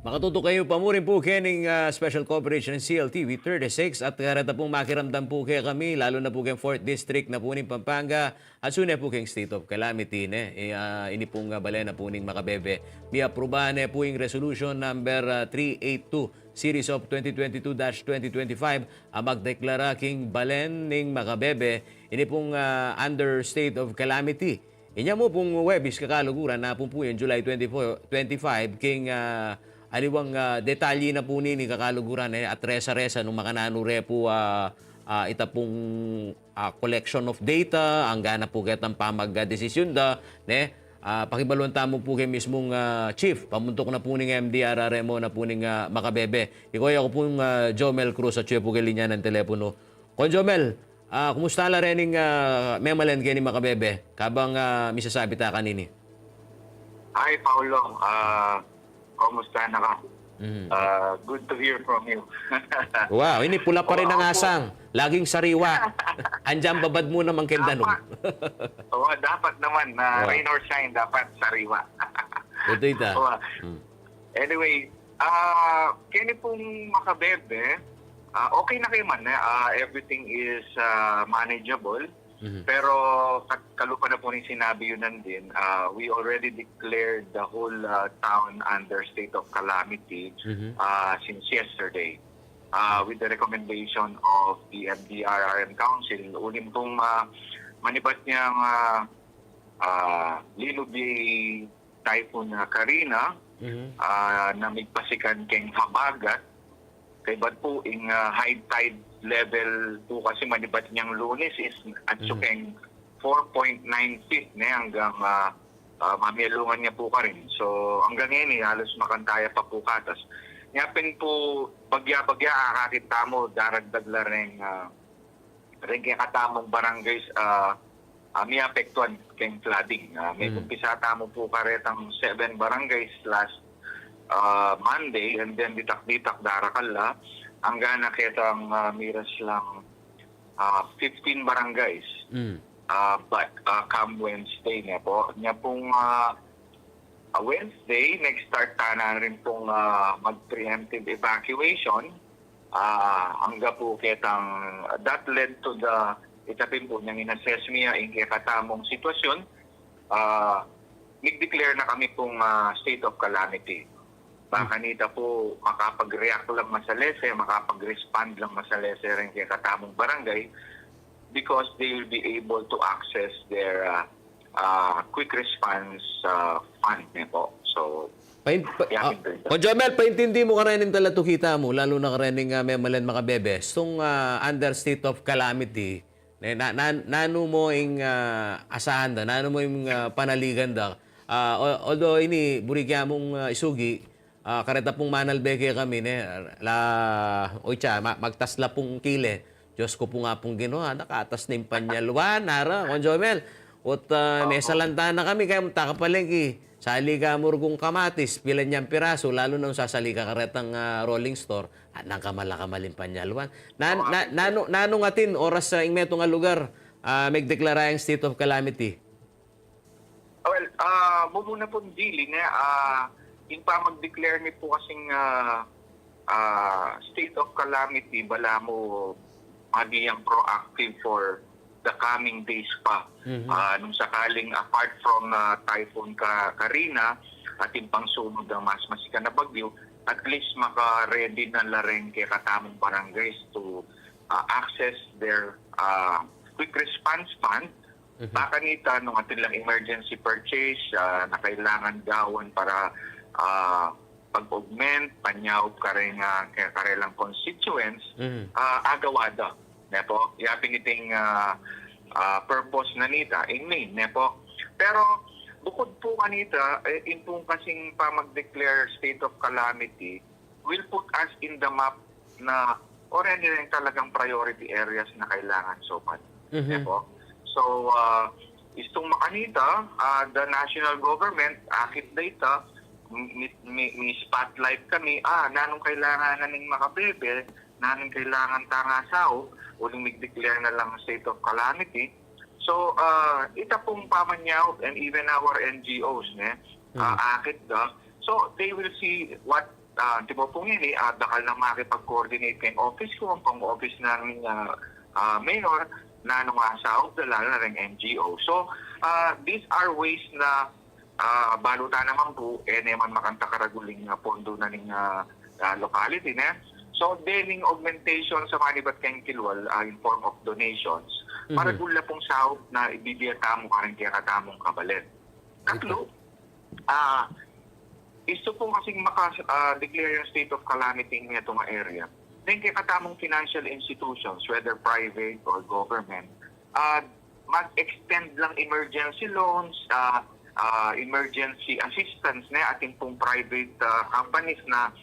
Makatuto kayo pamurin po kening special coverage ng CLTV 36 at karata pong makiramdam po kaya kami lalo na po kayong 4th District na po ning Pampanga at suna po kayong State of Calamity ini pong balena po ning Makabebe. May aprubahan po yung resolution number 382 series of 2022-2025 ang magdeklara king balen ning Makabebe ini pong under State of Calamity. Inya mo pong Webis kakaluguran na po yun July 25 king aliwang detalye na po ni kakaluguran at resa-resa nung makananure po ita pong collection of data, ang gana po kitang pamag-desisyon da, pakibalon tamo po kay mismong chief, pamuntok na po ng MDRRMO na po ng Makabebe. Ikaw ako pong Jomel Cruz at siya po kay linya ng telepono. Kon Jomel, kumusta la rin ng memalen kayo ni Makabebe? Kabang misasabi ta kanini? Hi, Paulo. Kumusta na ka? Good to hear from you. Wow, ini pula pa rin ang asang. Laging sariwa. Andiyan babad mo naman kendanong. Oo, dapat naman. Rain or shine, dapat sariwa. Ito ita. Anyway, kini pong Makabebe, okay na kayo man. Everything is manageable. Pero kalupa na po ni sinabi yun din, we already declared the whole town under state of calamity since yesterday with the recommendation of the MDRRM Council. Ulim pong manibat niyang Linubi Typhoon Karina na migpasikan keng habagat kay bad po in high tide level po kasi manibat niyang Lunes is at sukeng 4.9 feet hanggang mamiyalungan niya po ka rin. So hanggang ngayon halos makantaya pa po katas. Yapin po bagya-bagya kakakita mo daragdag la rin kaya katamong barangays may apektuhan keng flooding. May kumpisa tamo po karetang 7 barangays last Monday and then ditak-ditak darakala hanggang nakitang miras lang 15 barangays. But come Wednesday niya po. Niya pong Wednesday, nag-start na rin pong mag-preemptive evacuation. Hanggang po kitang that led to the itapin po niyang in-assess niya in katamong sitwasyon. Nag-declare na kami pong state of calamity. Baka nita po makapag-react lang masalese, makapag-respond lang masalese rin kaya katamong barangay because they will be able to access their quick response fund niya po. So, Jomel, paintindi mo ka rin yung talato kita mo, lalo na ka rin yung memalen Makabebe. Itong under state of calamity, nano mo yung asahan da, nano mo yung panaligan da. Although ini, burigya mong isugi, kareta pong manalbeke kami magtasla pong kile. Diyos ko po nga pong ginawa, nakatas na yung panyalwan, nara, Jomel. At may salanta na kami, kaya takapalagi. Sali ka murgong kamatis, pilan niyang piraso, lalo nang sasali ka karetang rolling store, nang kamalakamalin panyalwan. Nanong atin, oras sa ingmeto nga lugar, magdeklara yung state of calamity? Well, muna po dili na, in pa mag-declare ni po kasing state of calamity, bala mo magiging proactive for the coming days pa. Nung sakaling apart from Typhoon Karina at yung pangsunod ng mas masika na bagyo, at least maka-ready na la rin kay katamong barangays to access their quick response fund. Baka nita nung atin lang emergency purchase na kailangan gawin para pag-augment, panyawag ka rin karelang constituents, agawada. Nepo, yaping iting purpose na nita, in main, nepo. Pero, bukod po kanita, in pong kasing pa mag-declare state of calamity, will put us in the map na already rin talagang priority areas na kailangan sopan. Nepo. So, istong makanita, the national government, akit data, may spotlight kami, nanong kailangan naning Makabebe, nanong kailangan tangasaw, uling mag-declare na lang state of calamity. So, ita pong pamanyaw and even our NGOs, akit da. So, they will see what di ba po ngayon, dakal na makipag-coordinate kayong office ko, ang pang-office namin mayor, na nung asaw, lalo na rin NGO. So, these are ways na baluta naman po, naman makanta karaguling pondo na ning locality na. So, dening augmentation sa manibat kayong kilwal in form of donations, para gula pong sahod na ibibiyata mo ka rin kaya katamong kabalit. Tatlo, isto po kasing maka-declare yung state of calamity in itong area. Then kaya katamong financial institutions, whether private or government, mag-extend lang emergency loans, emergency assistance na ating pong private companies na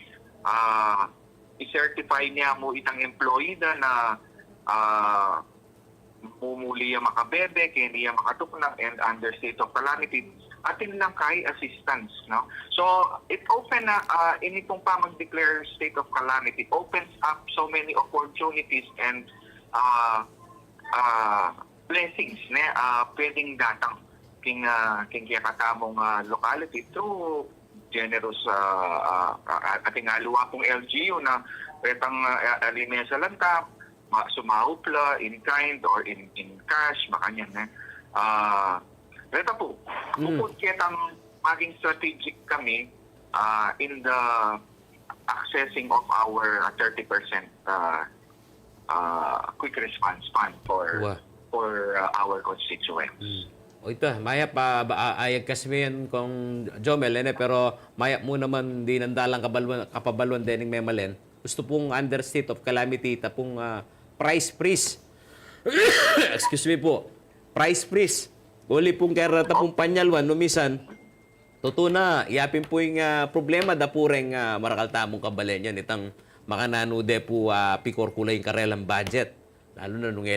i-certify niya mo itang employee na mumuli yung makabebe, kaya niya makatuknang and under state of calamity, atin lang kay assistance, no? So, it open na, ini pong pa mag-declare state of calamity, opens up so many opportunities and blessings, ne? Pwedeng datang king katamong locality through generous ating aluwa pong LGU na petang alimenya sa lantap, sumahupla in kind or in cash, makanyan, ne? Reta po, bukod kitang maging strategic kami in the accessing of our 30% quick response fund for our constituents. O ito, maya pa ayag kasmi yan kung Jomel, pero maya mo naman di nandalang kapabalwan din ng memalen. Gusto pong under state of calamity, tapong price freeze. Excuse me po. Price freeze. Uli pong kaya tapong panyalwan, numisan, totoo na, iyapin po yung problema da pureng marakaltamong kabalen yan. Itang makananude po pikor kulay yung karelang budget. Lalo na nung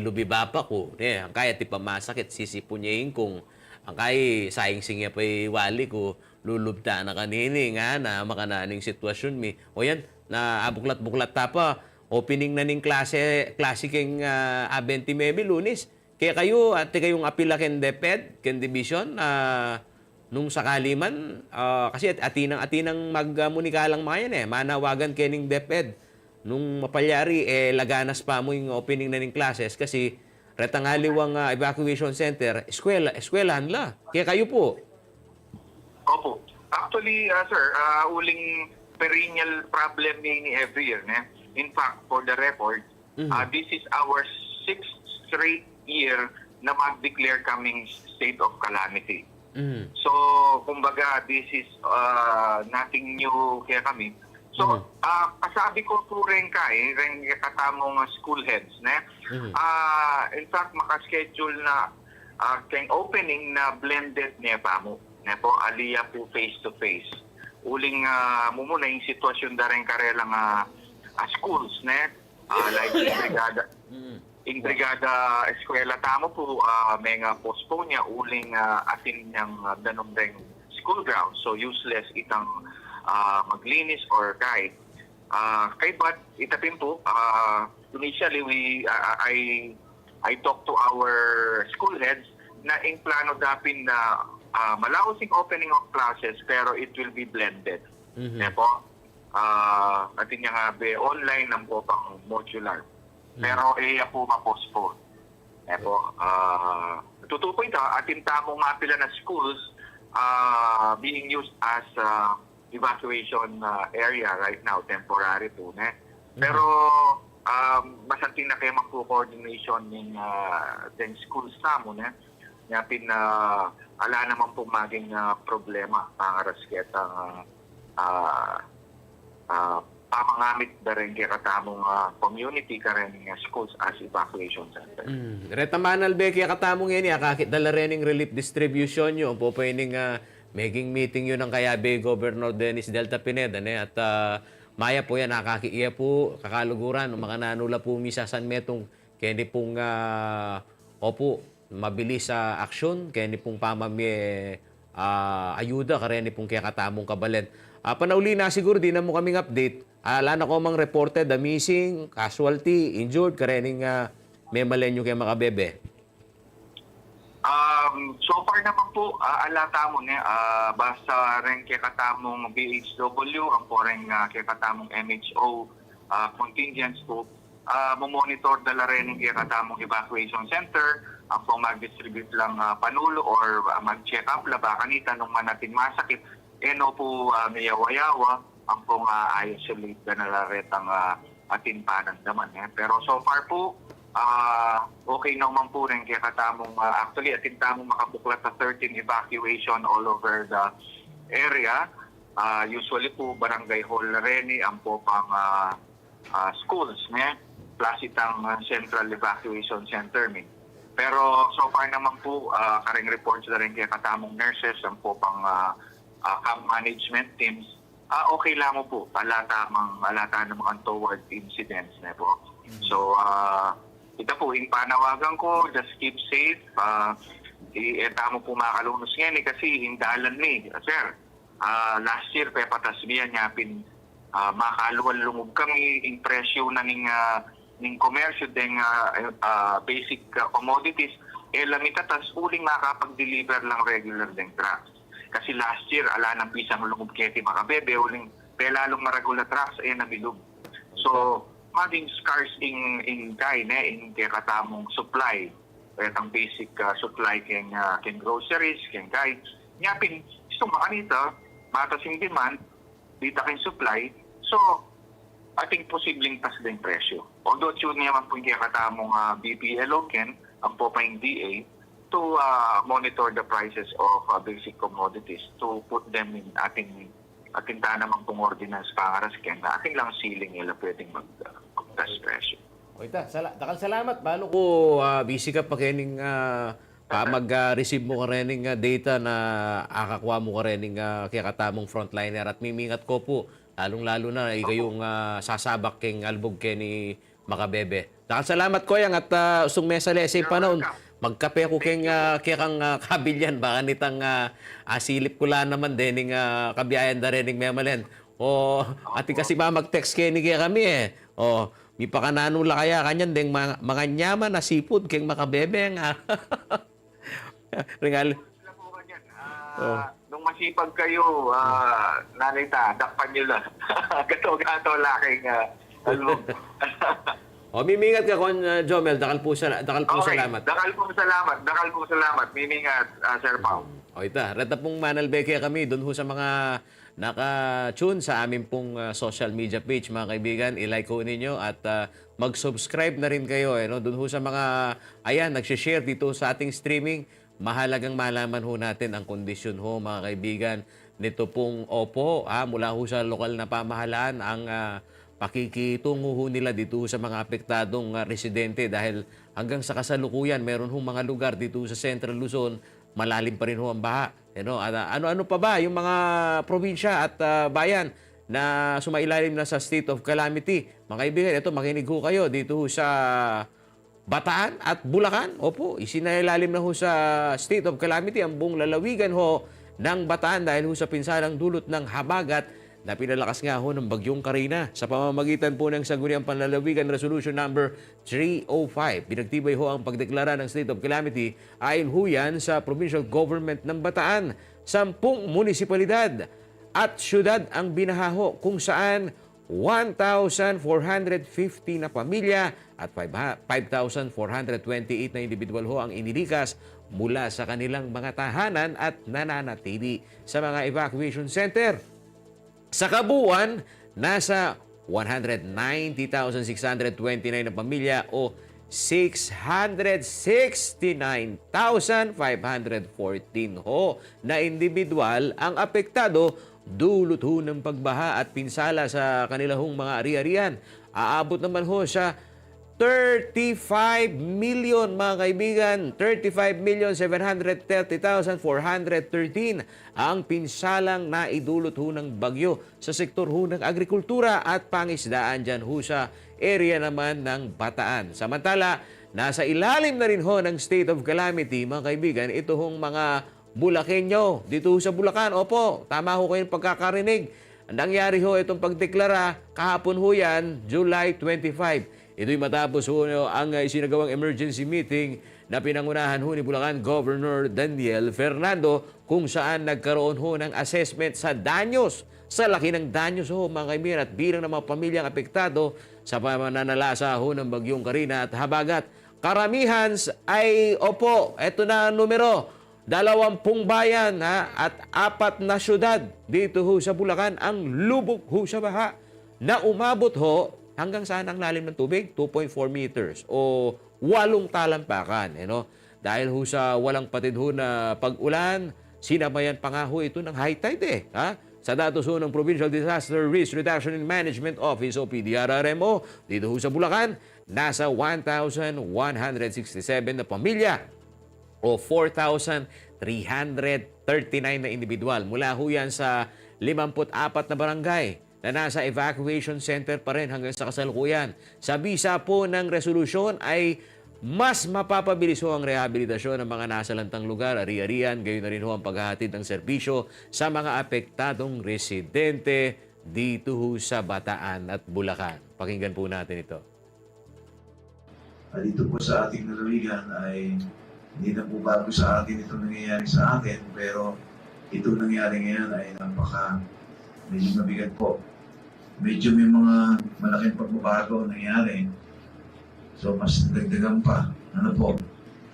lubiba pa ko. Ang kaya ti pamasakit, sisipunyayin kung ang kaya sayang singya pa wali ko, lulubta na kanini nga na makananing sitwasyon mi. O yan, na buklat-buklat tapa, opening na ning klase king 20 Lunes. Kaya kayo, kayong apila ken DepEd, ken division, nung sakali man, kasi atinang magmunikalang mga yan manawagan kening DepEd. Nung mapalyari, laganas pa mo yung opening na ng classes kasi retangaliwang evacuation center, eskwelahan la. Kaya kayo po. Opo. Actually, sir, uling perennial problem ni every year. In fact, for the record, this is our 6th straight year na mag-declare kaming state of calamity. So, kumbaga, this is nothing new kaya kami. So, kasabi ko po rin rin katamong school heads, in fact, makaschedule na kayong opening na blended niya pa mo. Po, aliya po face-to-face. Uling muna yung sitwasyon da rin karelang schools, like in brigada eskwela tamo po may nga postpone niya uling atin niyang danong ring school ground, so useless itang maglinis or kahit kay but itapin po initially I talked to our school heads na in plano dapin na malawasing opening of classes pero it will be blended. Po atin niya nga be online ng po pang modular. Pero po ma-postpone. Po, tutupoy ito, atin tamong mapila na schools being used as evacuation area right now, temporary po. Pero, masanting na kayo magpo-coordination ng schools tamo. Yapin na ala naman po maging problema para sa pamangamit na rin kaya katamong community ka rin schools as evacuation center. Retamanal be kaya katamong yan, kakit dala rin ng relief distribution nyo. Po pwedeng making meeting yun ng kayabe Governor Dennis Delta Pineda. At maya po yan, nakakiiya po, kakaluguran, makananula po misasan metong kaya ni pong mabilis sa aksyon, kaya ni pong pamami ayuda, kaya ni pong kaya katamong kabalen. Panauli na siguro, di na mo kaming update. Ala na ko mang reported the missing, casualty, injured, karening memalen nyo kay makabebe. So far naman po, alata mo niya, basta rin kaya katamong BHW, ang po rin kaya katamong MHO contingents po, monitor dala rin kaya katamong evacuation center, ang po mag-distribute lang panulo or mag-check up laba kanita nung manating masakit, no po mayawayawa, ang po isolate na nalaret ang ating panandaman. Pero so far po, okay naman po rin kaya katamong actually atin tamong makabuklat sa 13 evacuation all over the area. Usually po barangay hall na rin ang po pang schools plus itang central evacuation center pero so far naman po karing reports na rin kaya katamong nurses ang po pang camp management teams. Okay lang mo po alata namang toward incidents na po. So ito po, yung panawagan ko, just keep safe. Tamo po makalunos ngayon kasi hindalan sir, last year, pepatas biya niya, makaluan lumog kami, yung presyo na ning komersyo, ding basic commodities, lamitatas, uling makapag-deliver lang regular ding trucks. Kasi last year, ala ng pisang lumog keti makabebe, uling pelalong maragula trucks, nabilog. So, maging scarce in kaya katamong supply. Ang basic supply ken groceries, ken kaya. Nyapin, gusto makanita, matas yung demand, dita ken supply. So, I think posibleng tas din presyo. Although yun naman po yung katamong BPLO ken, ang po pa yung DA, to monitor the prices of basic commodities to put them in ating naman pong ordinance pangaras ken na ating lang ceiling nila pwedeng mag-gas presyo. Dakal salamat. Balo ko busy ka pa kening mag-receive mo ka rening data na akakuha mo ka rening kaya katamong frontliner at mimingat ko po lalong-lalo na kayong sasabak keng albog keni makabebe. Dakal salamat ko yang at usong mesa lesay panahon. Magkape ko keng kang kabilyan baka nitang silip ko lang naman dening kabiyayan da rening memalen. Ati kasi mag-text keni kaya kami mi pakananula kaya kanyan ding mga nyaman na seafood keng makabebe nga. Ringal. Nung masipag kayo, nanita, dakpan nyo lang. Gato-gato laking albog. Mimingat ka kon Jomel, dakal po salamat. Dakal po salamat. Mimingat, Sir Pao. Reta pong manalbeke kami doon ho sa mga naka-tune sa amin pong social media page, mga kaibigan. I-like ho ninyo at mag-subscribe na rin kayo. Doon ho sa mga, nag-share dito sa ating streaming. Mahalagang malaman ho natin ang kondisyon ho, mga kaibigan. Nito pong mula ho sa lokal na pamahalaan, ang pakikitungo ho nila dito sa mga apektadong residente dahil hanggang sa kasalukuyan, meron ho mga lugar dito sa Central Luzon, malalim pa rin ho ang baha. Ano-ano pa ba yung mga probinsya at bayan na sumailalim na sa state of calamity? Mga kaibigan, ito makinig ho kayo dito ho sa Bataan at Bulacan. Isinailalim na ho sa state of calamity ang buong lalawigan ho ng Bataan dahil ho sa pinsalang dulot ng habagat na pinalakas nga ho ng bagyong Karina sa pamamagitan po ng Sangguniang Panlalawigan Resolution Number 305. Pinagtibay ho ang pagdeklara ng state of calamity ayon ho yan sa provincial government ng Bataan. 10 munisipalidad at syudad ang binaha kung saan 1,450 na pamilya at 5,428 na individual ho ang inilikas mula sa kanilang mga tahanan at nananatili sa mga evacuation center. Sa kabuuan, nasa 190,629 na pamilya o 669,514 ho na individual ang apektado dulot ho ng pagbaha at pinsala sa kanilang mga ari-arian. Aabot naman ho sa 35 million, mga kaibigan, 35,730,413 ang pinsalang naidulot ho ng bagyo sa sektor ho ng agrikultura at pangisdaan dyan ho sa area naman ng Bataan. Samantala, nasa ilalim na rin ho ng state of calamity, mga kaibigan, ito hong mga Bulakenyo. Dito ho sa Bulacan, tama ho kayong pagkakarinig. Nangyari ho itong pagdeklara kahapon ho yan, July 25. Ito'y matapos ho ang isinagawang emergency meeting na pinangunahan ho ni Bulacan Governor Daniel Fernando kung saan nagkaroon ho ng assessment sa danyos. Sa laki ng danyos ho mga kaibigan at bilang ng mga pamilyang apektado sa pamananalasa ho ng Bagyong Karina at Habagat. Karamihan ay, opo, eto na ang numero, 20 bayan at 4 na syudad dito ho sa Bulacan ang lubog ho sa baha na umabot ho hanggang saan ang lalim ng tubig? 2.4 meters o 8 talampakan. Dahil ho sa walang patid ho na pag-ulan, sinabayan pa nga ho ito ng high tide Sa datos ho ng Provincial Disaster Risk Reduction and Management Office o PDRRMO, dito ho sa Bulacan, nasa 1,167 na pamilya o 4,339 na individual. Mula ho yan sa 54 na barangay na nasa evacuation center pa rin hanggang sa kasalukuyan. Sa bisa po ng resolusyon ay mas mapapabilis ho ang rehabilitasyon ng mga nasalantang lugar, ari-arian, gayon na rin ho ang paghahatid ng serbisyo sa mga apektadong residente dito ho sa Bataan at Bulacan. Pakinggan po natin ito. Dito po sa ating lalawigan ay hindi na po bago sa atin ito nangyayari sa atin, pero ito nangyari ngayon ay medyo mabigat po. Medyo may mga malaking pagbabago nangyari. So mas dagdagan pa.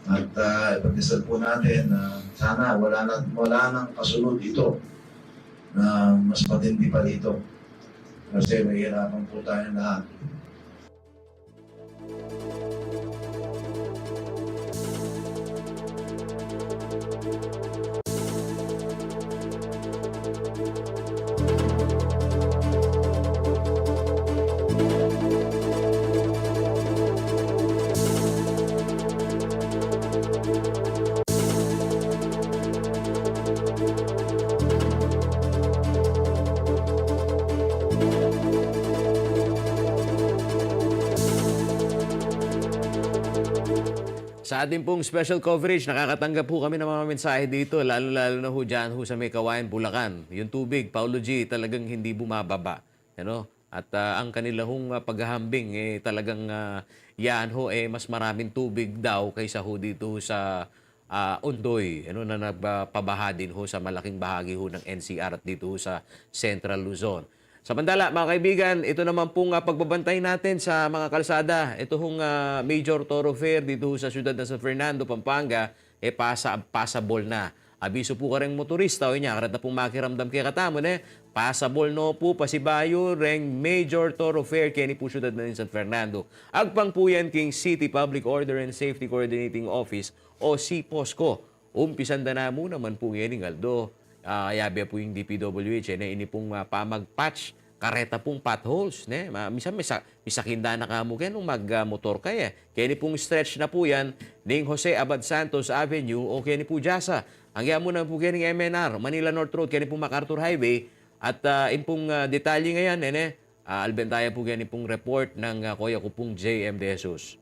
At ipagdasal po natin na sana wala nang kasunod ito na mas matindi pa dito. Kasi may hirapan po tayo lahat. Sa ating pong special coverage, nakakatanggap po kami ng mga mensahe dito, lalo-lalo na ho dyan ho sa may Kawayan, Bulacan. Yung tubig, Paulo G, talagang hindi bumababa. At ang kanila hong paghahambing, talagang yan ho, mas maraming tubig daw kaysa ho dito ho sa Ondoy, na nagpabaha din ho sa malaking bahagi ho ng NCR at dito ho sa Central Luzon. Samantala, mga kaibigan, ito naman pong pagbabantay natin sa mga kalsada. Ito hong major thoroughfare dito sa siyudad ng San Fernando, Pampanga, passable na. Abiso po ka rin motorista, karat na pong makiramdam kay katamon, passable no po, pasibayo, reng major thoroughfare, kaya ni po siyudad na San Fernando. Agpang po yan king City Public Order and Safety Coordinating Office o CPOSCO. Umpisan na mo naman po yan, Aldo. Yabi po yung DPWH na ini pong pamagpatch kareta pong potholes minsan may sakinda na kamo nung magmotor kaya ni pong stretch na po yan ning Jose Abad Santos Avenue o kaya ni po Jasa ang mo na po ng MNR Manila North Road kaya ni pong MacArthur Highway at pong detalye ngayon albentaya po kaya ni pong report ng kuya ko pong JM De Jesus.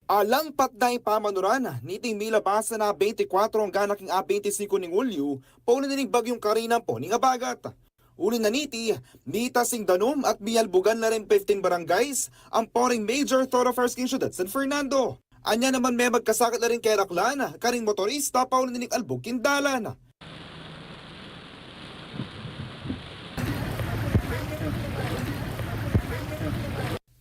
Alang patday pamanuran, niting milabasa na 24 ang ganaking A25 ning Ulyo, paulan na ning Bagyong Karina po ning Habagat. Uli na niti, Mitasing Danom at Mialbugan na rin 15 barangays ang pouring major thoroughfares king syudad San Fernando. Anya naman may magkasakit na rin kay Raklan, karing motorista paulan na ning Albog Kindalan.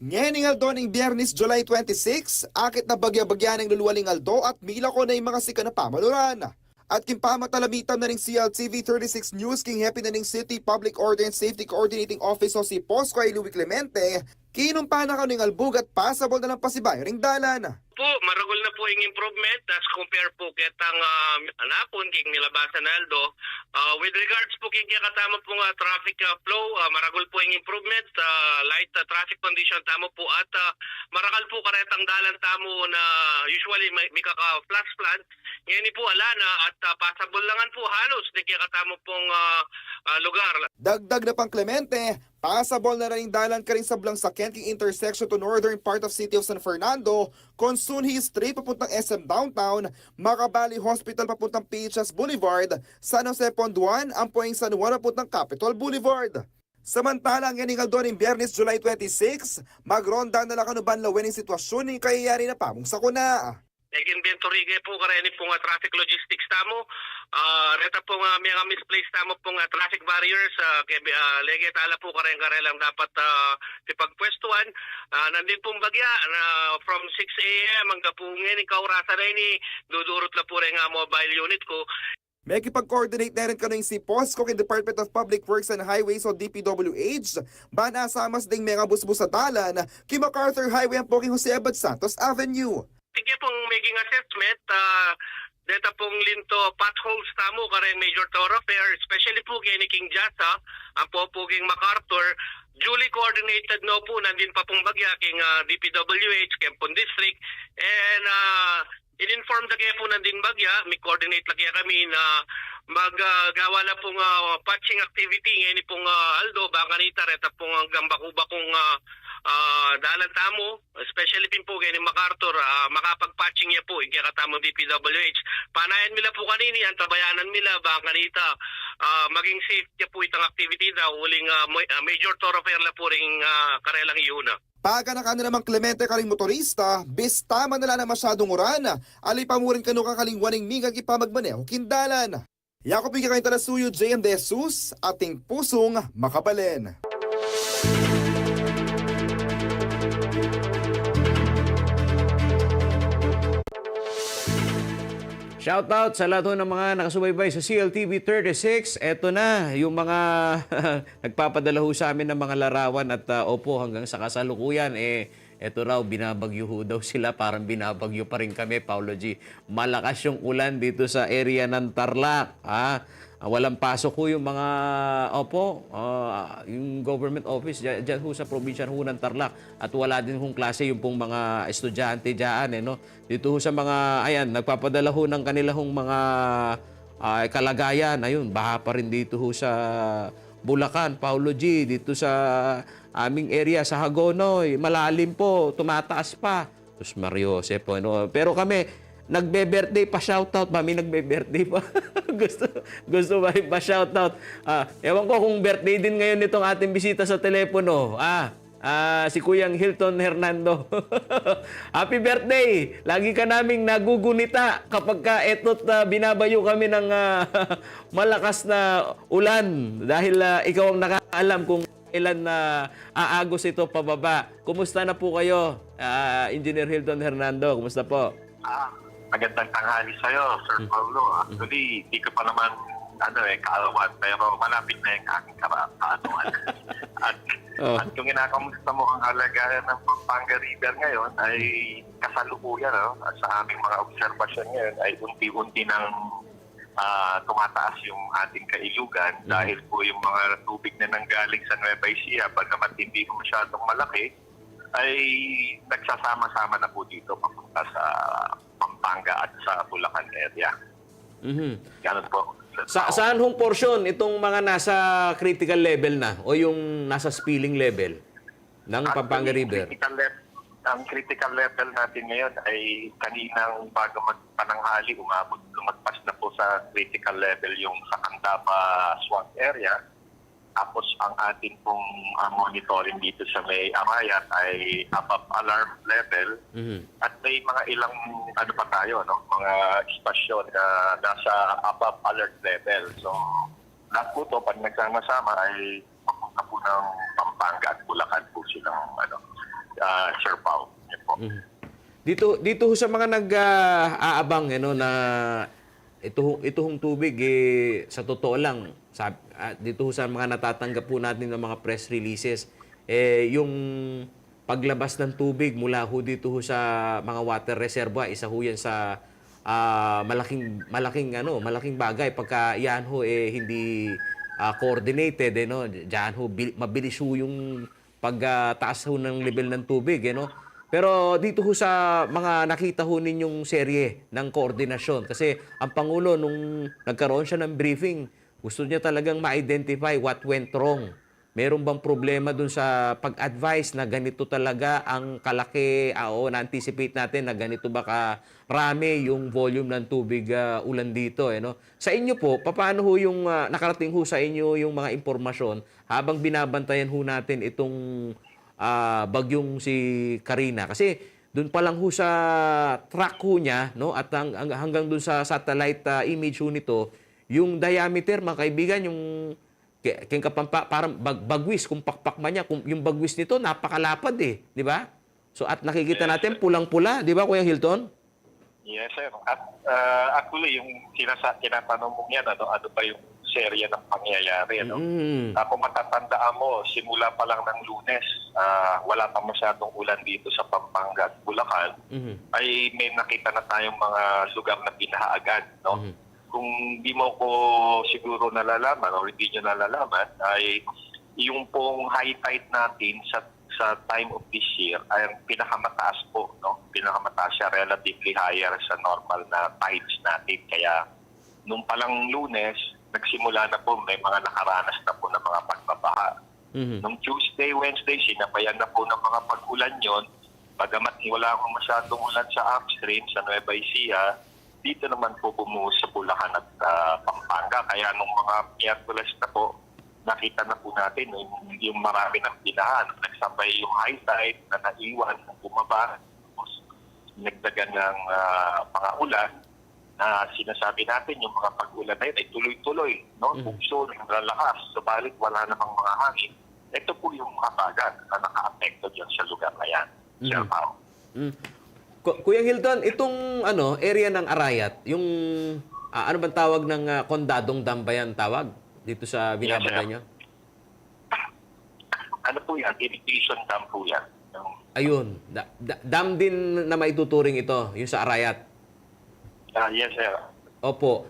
Ngayon Aldo ng Biyernes, July 26, akit na bagya-bagya ng luluwaling Aldo at mila ko na yung mga sika na pamanuran. At kimpamatalabitan na ng CLTV 36 News king happy na ng City Public Order and Safety Coordinating Office o si Posco ay Louie Clemente, kinumpa na ka ng albug at passable na lang pasibayo ring dalan. Po, maragol na po yung improvement as compare po kitang anapon king nilabasan Aldo. With regards po king katama pong traffic flow, maragol po yung improvement, light traffic condition tamo po at marakal po karetang dalan tamo na usually may kaka-flash flood. Ngayon po alana at passable langan po halos di katamo pong lugar. Dagdag na pang Clemente, passable na rin dalan ka rin sa Blangsakyan king intersection to northern part of City of San Fernando, Quezon History papuntang SM Downtown, Macabali Hospital papuntang PHS Boulevard, San Jose Ponduan, Ampueng San Juan papuntang Capitol Boulevard. Samantalang yaningal doon ng Biyernes, July 26, magronda na lakanuban lawen ng sitwasyon ng kayayari na pamong sakuna. Nag-inventory po kareni pong traffic logistics tamo. Reta pong mga misplaced tamo pong traffic barriers. Lege tala po karelang dapat ipagpwestuhan. Nandin pong bagya from 6 a.m. hanggang po ngayon kaurasa na ini dudurot na po rin mobile unit ko. May kipag-coordinate na rin kanong si POSCO ng Department of Public Works and Highways o DPWH. Bana asamas ding mga busbus sa dalan kay MacArthur Highway ang Poking Jose Abad Santos Avenue. Sige pong making assessment, data pong linto potholes tamo kareng major thoroughfare, especially po kay ni King Jasa, ang popuging MacArthur, duly coordinated no po, nandin pa pong bagya king DPWH, Kempon District, and in-inform na kaya po nandin bagya, may coordinate na kaya kami na maggawa na pong patching activity ngayon pong Aldo, Banganita, reta pong gambakuba kong dalan tamo, especially pin po kay ni MacArthur, makapag-patching niya po, kaya katamo DPWH. Panayan nila po kanini, ang tabayanan nila, Banganita, maging safe niya po itang activity daw, huling major thoroughfare na po rin karelang iuna. Paga na kanila mang Clemente kaling motorista, bis tama nila na masyadong uran, alay pamurin kano kakalingwaning mingag ipamagmaneho kindalan. Yakop yung kayong talasuyo, JM De Jesus, ating pusong makabalen. Shoutout sa lahat ng mga nakasubaybay sa CLTV 36. Eto na, yung mga nagpapadala ho sa amin ng mga larawan at opo hanggang sa kasalukuyan, eto raw, binabagyo ho daw sila, parang binabagyo pa rin kami, Paulo G. Malakas yung ulan dito sa area ng Tarlac. Walang pasok ho yung mga, yung government office dyan ho sa probinsya ho ng Tarlac. At wala din hong klase yung pong mga estudyante dyan. No? Dito ho sa mga, ayan, nagpapadala ho ng kanilahong mga kalagayan. Ayun, baha pa rin dito ho sa Bulacan, Paulo G. Dito sa aming area, sa Hagonoy, malalim po, tumataas pa. Tapos Mario Jose po. No? Pero kami, nagbe-birthday pa, shoutout. Mami, nagbe-birthday pa. gusto ba pa-shoutout? Ewan ko kung birthday din ngayon nitong ating bisita sa telepono. Si Kuyang Hilton Hernando. Happy birthday! Lagi ka naming nagugunita kapag ka etot binabayo kami ng malakas na ulan. Dahil ikaw ang nakakaalam kung kailan na aagos ito pababa. Kumusta na po kayo, Engineer Hilton Hernando? Kumusta po? Magandang tanghali sa'yo, Sir Paulo. Actually, di ko pa naman kaalawan, pero malapit na yung aking kaalawan. At kung kinakamusta mo ang halagayan ng Pampanga River ngayon ay kasalukuyan. At sa aming mga obserbasyon ngayon ay unti-unti nang tumataas yung ating kailugan dahil po yung mga tubig na nanggaling sa Nueva Ecija, bagamat hindi ko masyadong malaki, ay nagsasama-sama na po dito papunta sa Pampanga at sa Bulacan area. Ganun po. Saan hong portion itong mga nasa critical level na o yung nasa spilling level ng Pampanga River? Ang critical level natin ngayon ay kaninang bago magpananghali, lumagpas na po sa critical level yung sa Candaba swamp area. Tapos ang ating pong monitoring dito sa may Arayat ay above alarm level. At may mga ilang pa tayo, mga istasyon na nasa above alert level. So lahat po ito, pag nagsama-sama ay papunta po ng Pampanga at Bulacan po silang Sir Pao. Dito sa mga nag-aabang na itong tubig sa totoo lang dito sa mga natatanggap po natin ng mga press releases yung paglabas ng tubig mula ho dito sa mga water reservoir, isa ho yan sa malaking bagay pagka yan ho hindi coordinated diyan ho mabilis ho yung pagtaas ho ng level ng tubig Pero dito ho sa mga nakita ho ninyong serye ng koordinasyon, kasi ang Pangulo nung nagkaroon siya ng briefing, gusto niya talagang ma-identify what went wrong meron bang problema dun sa pag-advise na ganito talaga ang kalaki o na-anticipate natin na ganito ba karami yung volume ng tubig ulan dito no? Sa inyo po, paano ho yung nakarating ho sa inyo yung mga impormasyon habang binabantayan ho natin itong bagyong si Karina? Kasi doon pa lang ho sa track ho niya, no? At hanggang doon sa satellite image ho nito, yung diameter, mga kaibigan, yung parang bagwis, kung pakpak man niya, yung bagwis nito, napakalapad di ba? So at nakikita natin pulang-pula, di ba Kuya Hilton? Yes, sir. At actually, yung tinatanong mo yan, ano ba yung serya ng pangyayari, ano? Kung matatandaan mo, simula pa lang ng Lunes, wala pa masyadong ulan dito sa Pampanga at Bulacan, ay may nakita na tayong mga lugar na binaha agad, no? Kung di mo ko siguro nalalaman o hindi nyo nalalaman, ay yung pong high tide natin sa time of this year ay ang pinakamataas po, no? Pinakamataas siya, relatively higher sa normal na tides natin. Kaya nung palang Lunes, nagsimula na po, may mga nakaranas na po ng mga pagbabaha. Nung Tuesday, Wednesday, sinabayan na po ng mga pag-ulan yon. Bagamat wala akong masyadong ulan sa upstream, sa Nueva Ecija, dito naman po bumuhos sa Bulacan at Pampanga. Kaya nung mga Miyerkules na po, nakita na po natin yung marami ng binahan. Nagsabay yung high tide na naiwan, na bumaba. Tapos nagdagan ng mga ulan na sinasabi natin yung mga pag-ulan na yun ay tuloy-tuloy, no? Bugso, naglalakas, subalit wala namang mga hangin. Ito po yung kapagan na naka-apekto dyan sa lugar na yan. Sir Pao. Kuya Hilton, itong area ng Arayat, yung ano bang tawag ng Kondadong Dam ba yan tawag dito sa binabagay niyo? Ano po yan? Irrigation dam po yan. Ayun, dam din na maituturing ito, yung sa Arayat. Yes, sir. Opo.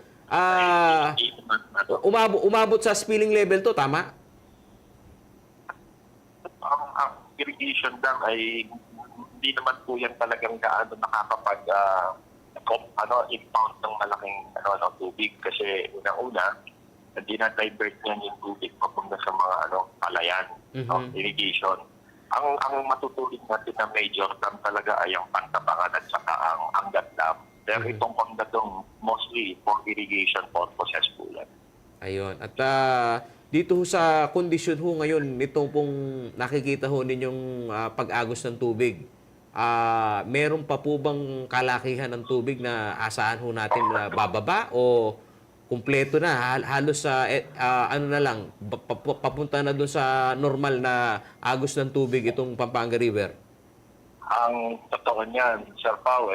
Umabot sa spilling level to, tama? Ang irrigation dam ay hindi naman po yan talagang gaano nakakapag impound ng malaking tubig kasi unang-una dinadivert niyan yung tubig papunta sa mga palayan, irrigation. Ang matuturing natin na major dam talaga ay ang Pantabangan at saka ang Angat Dam. Pero itong Kondadong mostly for irrigation purposes po yan. Ayun. At dito sa kondisyon ho ngayon, itong pong nakikita ho ninyong pag-agos ng tubig, meron pa po bang kalakihan ng tubig na asahan ho natin na bababa o kumpleto na? Halos na lang, papunta na doon sa normal na agos ng tubig itong Pampanga River? Ang totoo niyan, Sir Pao,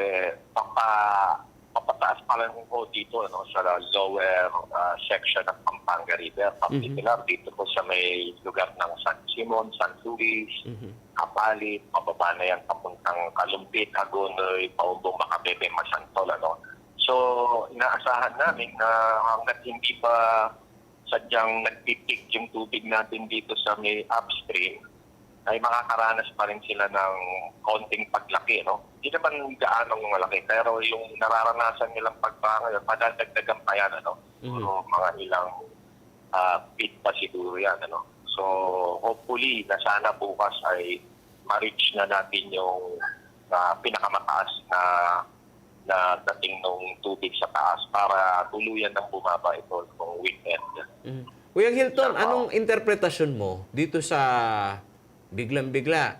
papataas pa lang po dito sa lower section ng Pampanga River. Particular dito po sa may lugar ng San Simon, San Luis, Kapalit, pababa na yan papuntang Kalumpit, Hagonoy, Paumbong, Makabebe, Masantol. So, inaasahan namin na hanggat hindi pa sadyang nagtitik yung tubig natin dito sa may upstream, ay makakaranas pa rin sila ng konting paglaki, no? Hindi naman gaanong malaki, pero yung nararanasan nilang pagbaha ngayon, madadagdagan pa yan, So, mga ilang feet pa siguro yan, So, hopefully, na sana bukas ay ma-reach na natin yung pinakamataas na dating ng tubig sa taas para tuluyan ng bumaba ito ng weekend. Kuya Hilton, anong interpretasyon mo dito sa biglang-bigla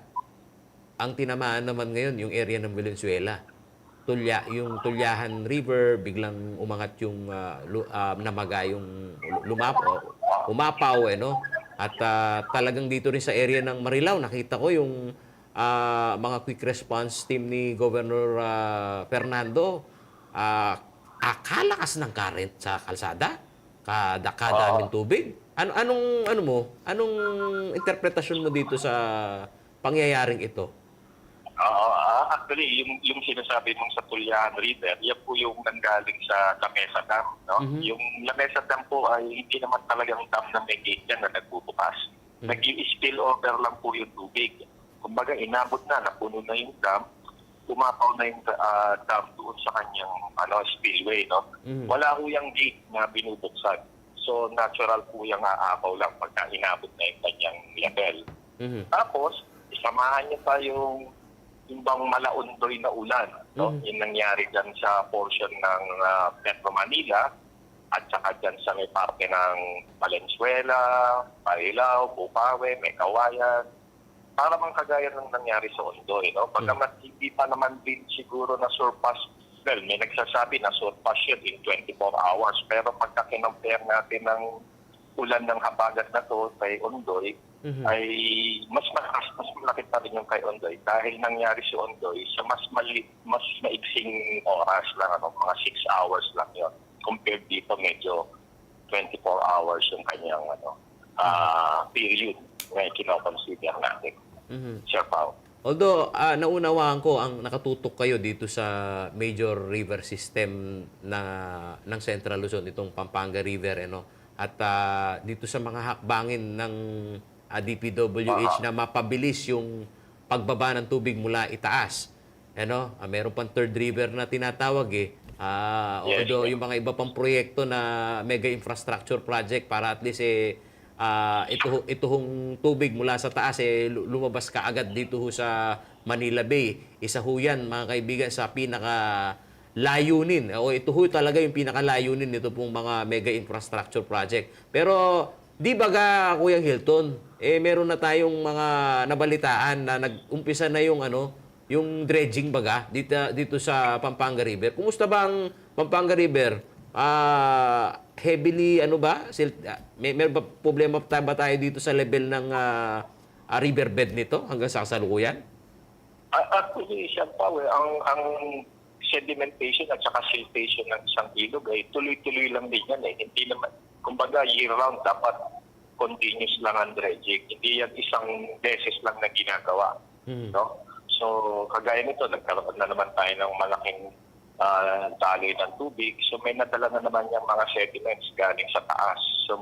ang tinamaan naman ngayon yung area ng Valenzuela? Yung Tulyahan River, biglang umangat yung namaga yung umapaw, At talagang dito rin sa area ng Marilao, nakita ko yung mga quick response team ni Governor Fernando, akalakas ng current sa kalsada, kadaming tubig. Anong interpretasyon mo dito sa pangyayaring ito? Actually, yung sinasabi mong sa Tulyahan River, yan po yung nanggaling sa Lamesa Dam. Yung Lamesa Dam po ay hindi naman talagang dam na may gate yan na nagbubukas. Nag-i-spill over lang po yung tubig. Kumbaga, inabot na, napuno na yung dam, umapaw na yung dam doon sa kanyang spillway. Wala ho yung gate na binubuksan. So, So natural po yung aapaw lang pagka inabot na yung kanyang level. Tapos, isamahan niyo pa yung bang malaundoy na ulan. No? Yung nangyari dyan sa portion ng Metro Manila at saka dyan sa may parte ng Valenzuela, Parilao, Bukawe, may Kawayan. Para mang kagaya ng nangyari sa Ondoy. No? Pagkamat hindi pa naman din siguro na surpass. Well, may nagsasabi na surpass yun in 24 hours. Pero pagka kinompare natin ng ulan ng habagat na to kay Ondoy, ay mas malaki pa rin yung kay Ondoy dahil nangyari si Ondoy sa mas maiksing oras lang, mga 6 hours lang yun. Compared dito, medyo 24 hours yung kanyang period na kinoconsider natin. Sir Pao. Although, naunawaan ko ang nakatutok kayo dito sa major river system ng Central Luzon, itong Pampanga River, at dito sa mga hakbangin ng DPWH na mapabilis yung pagbaba ng tubig mula itaas. Meron pang third river na tinatawag although yung mga iba pang proyekto na mega infrastructure project para at least ito hong tubig mula sa taas lumabas ka agad dito sa Manila Bay. Isa ho yan, mga kaibigan, sa pinaka layunin. Ito ho talaga yung pinaka layunin nito pong mga mega infrastructure project. Pero di baga, Kuya Hilton, meron na tayong mga nabalitaan na nag-umpisa na yung yung dredging baga dito sa Pampanga River. Kumusta ba ang Pampanga River? Heavily may ba problema ba tayo dito sa level ng riverbed nito hanggang sa kasalukuyan? Actually, siya pa, ang sedimentation at saka siltation ng isang ilog ay tuloy-tuloy lang din yan. Hindi naman, kumbaga year-round dapat continuous lang ang dredging. Hindi yan isang beses lang na ginagawa. No? So, kagaya nito, nagkaroon na naman tayo ng malaking daloy ng tubig. So, may nadala na naman yung mga sediments galing sa taas. So,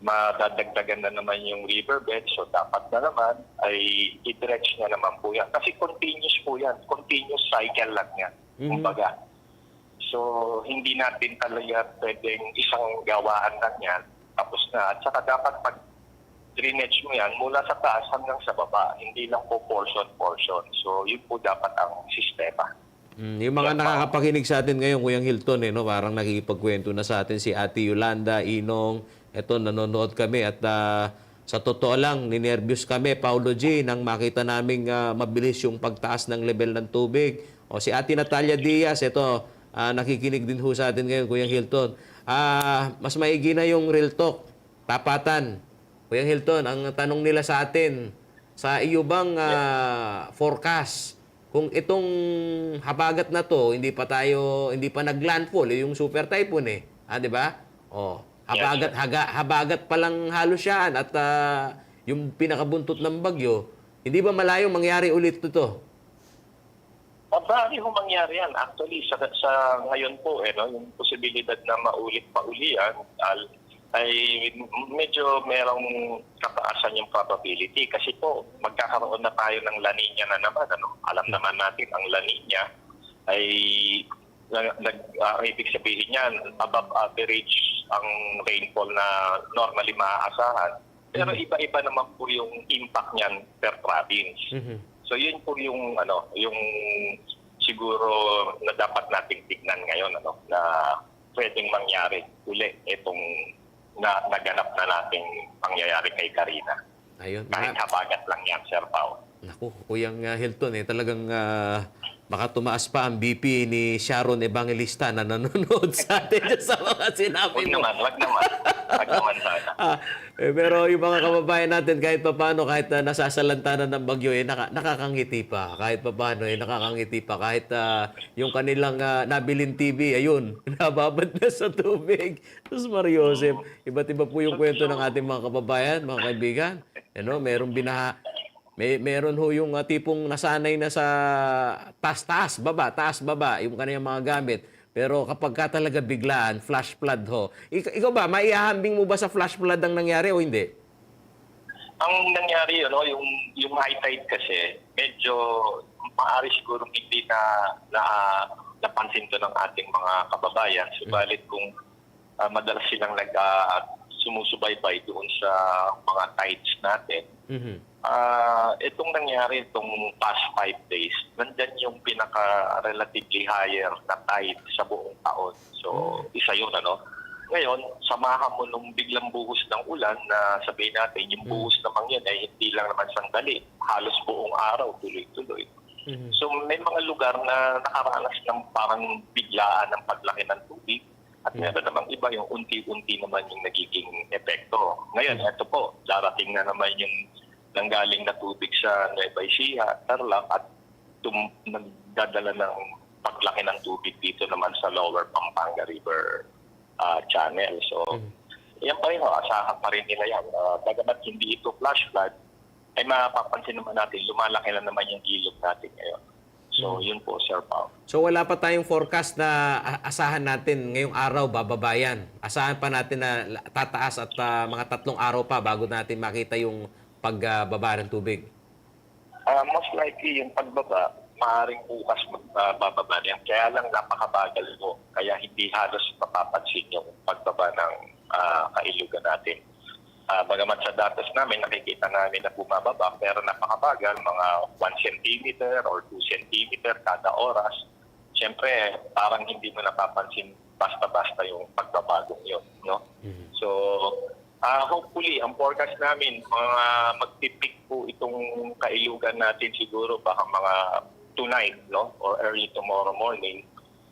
madadagdagan na naman yung riverbed. So, dapat na naman ay i-dredge na naman po yan. Kasi continuous po yan. Continuous cycle lang yan. Kumbaga. So, hindi natin talaga pwedeng isang gawaan lang yan. Tapos na. At saka dapat pag drainage mo yan mula sa taas hanggang sa baba. Hindi lang po portion-portion. So, yun po dapat ang sistema. Yung mga nakakapakinig sa atin ngayon, Kuya Hilton, parang nakikipagkwento na sa atin si Ate Yolanda, Inong. Ito, nanonood kami at sa totoo lang, ninervyos kami, Paulo G, nang makita naming mabilis yung pagtaas ng level ng tubig. O si Ate Natalia Diaz, ito, nakikinig din ho sa atin ngayon, Kuya Hilton. Mas maigi na yung real talk, tapatan. Kuya Hilton, ang tanong nila sa atin, sa iyo bang forecast, kung itong habagat na to, hindi pa naglandfall, yung super typhoon di ba? Habagat pa lang halos yan at yung pinakabuntot ng bagyo, hindi ba malayong mangyari ulit ito? Maaari ho mangyari yan. Actually, sa ngayon po, yung posibilidad na maulit pa uli yan, ay medyo merong kataasan yung probability. Kasi po, magkakaroon na tayo ng La Nina na naman. Alam naman natin, ang La Nina ay ibig sabihin niyan, above average ang rainfall na normally maaasahan. Pero iba-iba naman po yung impact niyan per province. So yun po yung yung siguro na dapat nating tignan ngayon na pwedeng mangyari uli itong naganap na nating pangyayari kay Karina. Ayun. Kahit habagat lang yan, Sir Pao. Naku, Kuyang Hilton, talagang baka tumaas pa ang BP ni Sharon Evangelista na nanonood sa atin sa mga sinabi mo. Wag naman sana. Pero yung mga kababayan natin, kahit paano, kahit nasasalantanan ng bagyo, nakakangiti pa. Kahit paano, nakakangiti pa. Kahit yung kanilang nabilin TV, ayun, nababad na sa tubig. Tapos Mario Joseph, iba't iba po yung kwento ng ating mga kababayan, mga kaibigan. Merong binaha. Meron ho yung tipong nasanay na sa taas, baba, yung kanyang mga gamit. Pero kapag ka talaga biglaan, flash flood ho. Ikaw ba, maihahambing mo ba sa flash flood ang nangyari o hindi? Ang nangyari, yung high tide kasi, medyo maaari siguro hindi na napansin to ng ating mga kababayan. Subalit kung madalas silang sumusubaybay doon sa mga tides natin. Itong nangyari, itong past 5 days, nandyan yung pinaka-relatively higher na tide sa buong taon. So, isa yun, ano? Ngayon, samahan mo nung biglang buhos ng ulan na sabihin natin, yung buhos naman yan ay hindi lang naman sandali. Halos buong araw, tuloy-tuloy. So, may mga lugar na nakaranas ng parang biglaan ng paglaki ng tubig. At meron namang iba, yung unti-unti naman yung nagiging epekto. Ngayon, ito po, darating na naman yung nanggaling na tubig sa Nueva Ecija, Tarlac, at nagdadala ng paglaki ng tubig dito naman sa Lower Pampanga River channel. So, yan pa rin, asahan pa rin nila yan. Bagamat hindi ito flash flood, ay mapapansin naman natin, lumalaki na naman yung ilog natin ngayon. So, yun po, Sir Paul. So wala pa tayong forecast na asahan natin ngayong araw bababa yan. Asahan pa natin na tataas at mga 3 araw pa bago natin makita yung pagbaba ng tubig. Most likely, yung pagbaba, maaaring bukas magbababa yan. Kaya lang napakabagal mo. Kaya hindi halos mapapansin yung pagbaba ng kailugan natin. Bagamat sa datos namin, nakikita namin na bumababa, pero napakabagal, mga 1 centimeter or 2 centimeter kada oras. Siyempre, parang hindi mo napapansin basta-basta yung pagbabagong yun. No? So, hopefully, ang forecast namin, mga magpipik po itong kailugan natin siguro baka mga tonight, no? Or early tomorrow morning.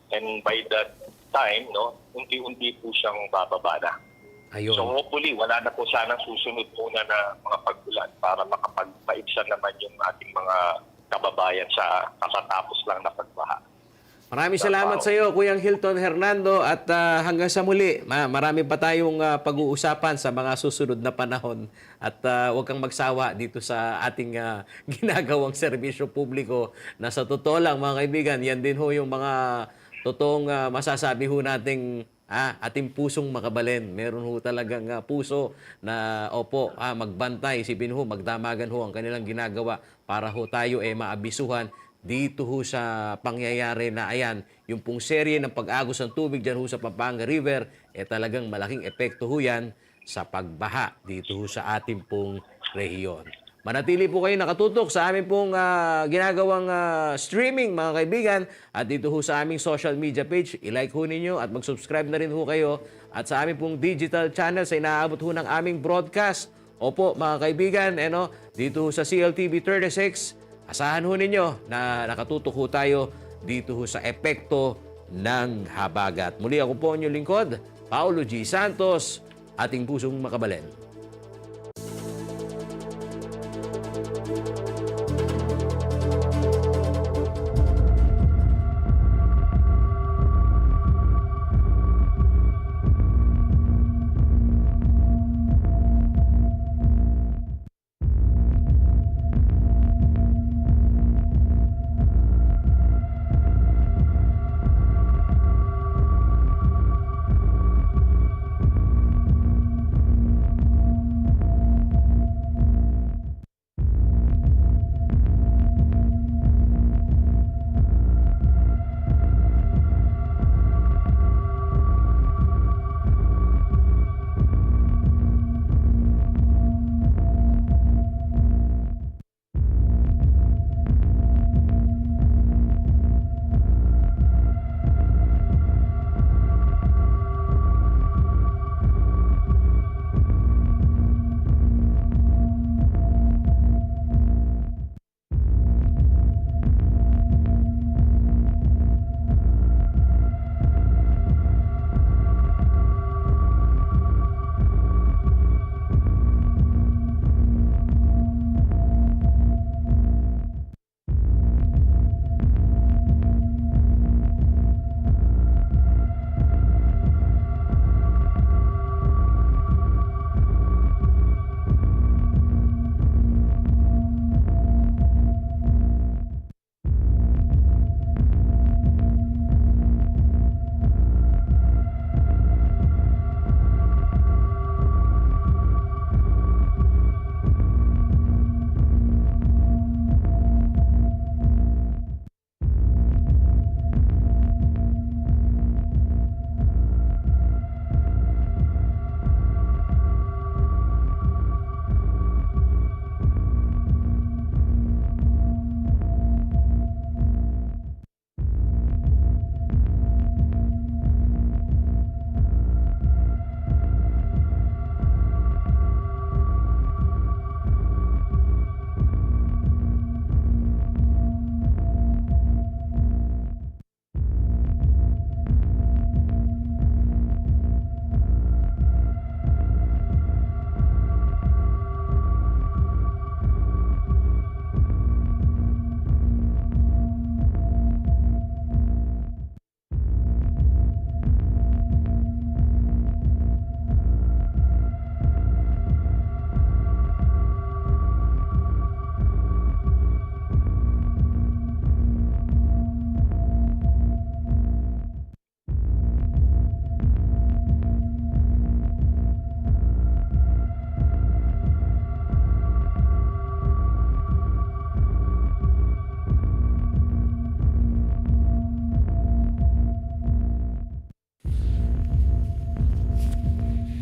And by that time, no, unti-unti po siyang bababa na. Ayun. So hopefully, wala na po sanang susunod muna na mga pag-ulan para makapagpaibsan naman yung ating mga kababayan sa katatapos lang na pagbaha. Maraming salamat sa iyo, Kuyang Hilton Hernando, at hanggang sa muli. Marami pa tayong pag-uusapan sa mga susunod na panahon, at huwag kang magsawa dito sa ating ginagawang serbisyo publiko na sa totoo lang, mga kaibigan, yan din ho yung mga totoong masasabi ho nating ating pusong makabalen. Meron ho talagang puso na magbantay, isipin ho, magdamagan ho ang kanilang ginagawa para ho tayo maabisuhan dito ho sa pangyayari na ayan, yung pong serye ng pag-agos ng tubig dyan ho sa Pampanga River, talagang malaking epekto ho yan sa pagbaha dito ho sa ating pong rehiyon. Manatili po kayo nakatutok sa aming pong ginagawang streaming, mga kaibigan, at dito ho sa aming social media page. I-like ho ninyo at mag-subscribe na rin ho kayo, at sa aming pong digital channel sa inaabot ho ng aming broadcast. Opo, mga kaibigan, dito ho sa CLTV 36, asahan ho ninyo na nakatutok ho tayo dito ho sa epekto ng habagat. Muli ako po inyong lingkod, Paulo G. Santos, ating pusong makabalen.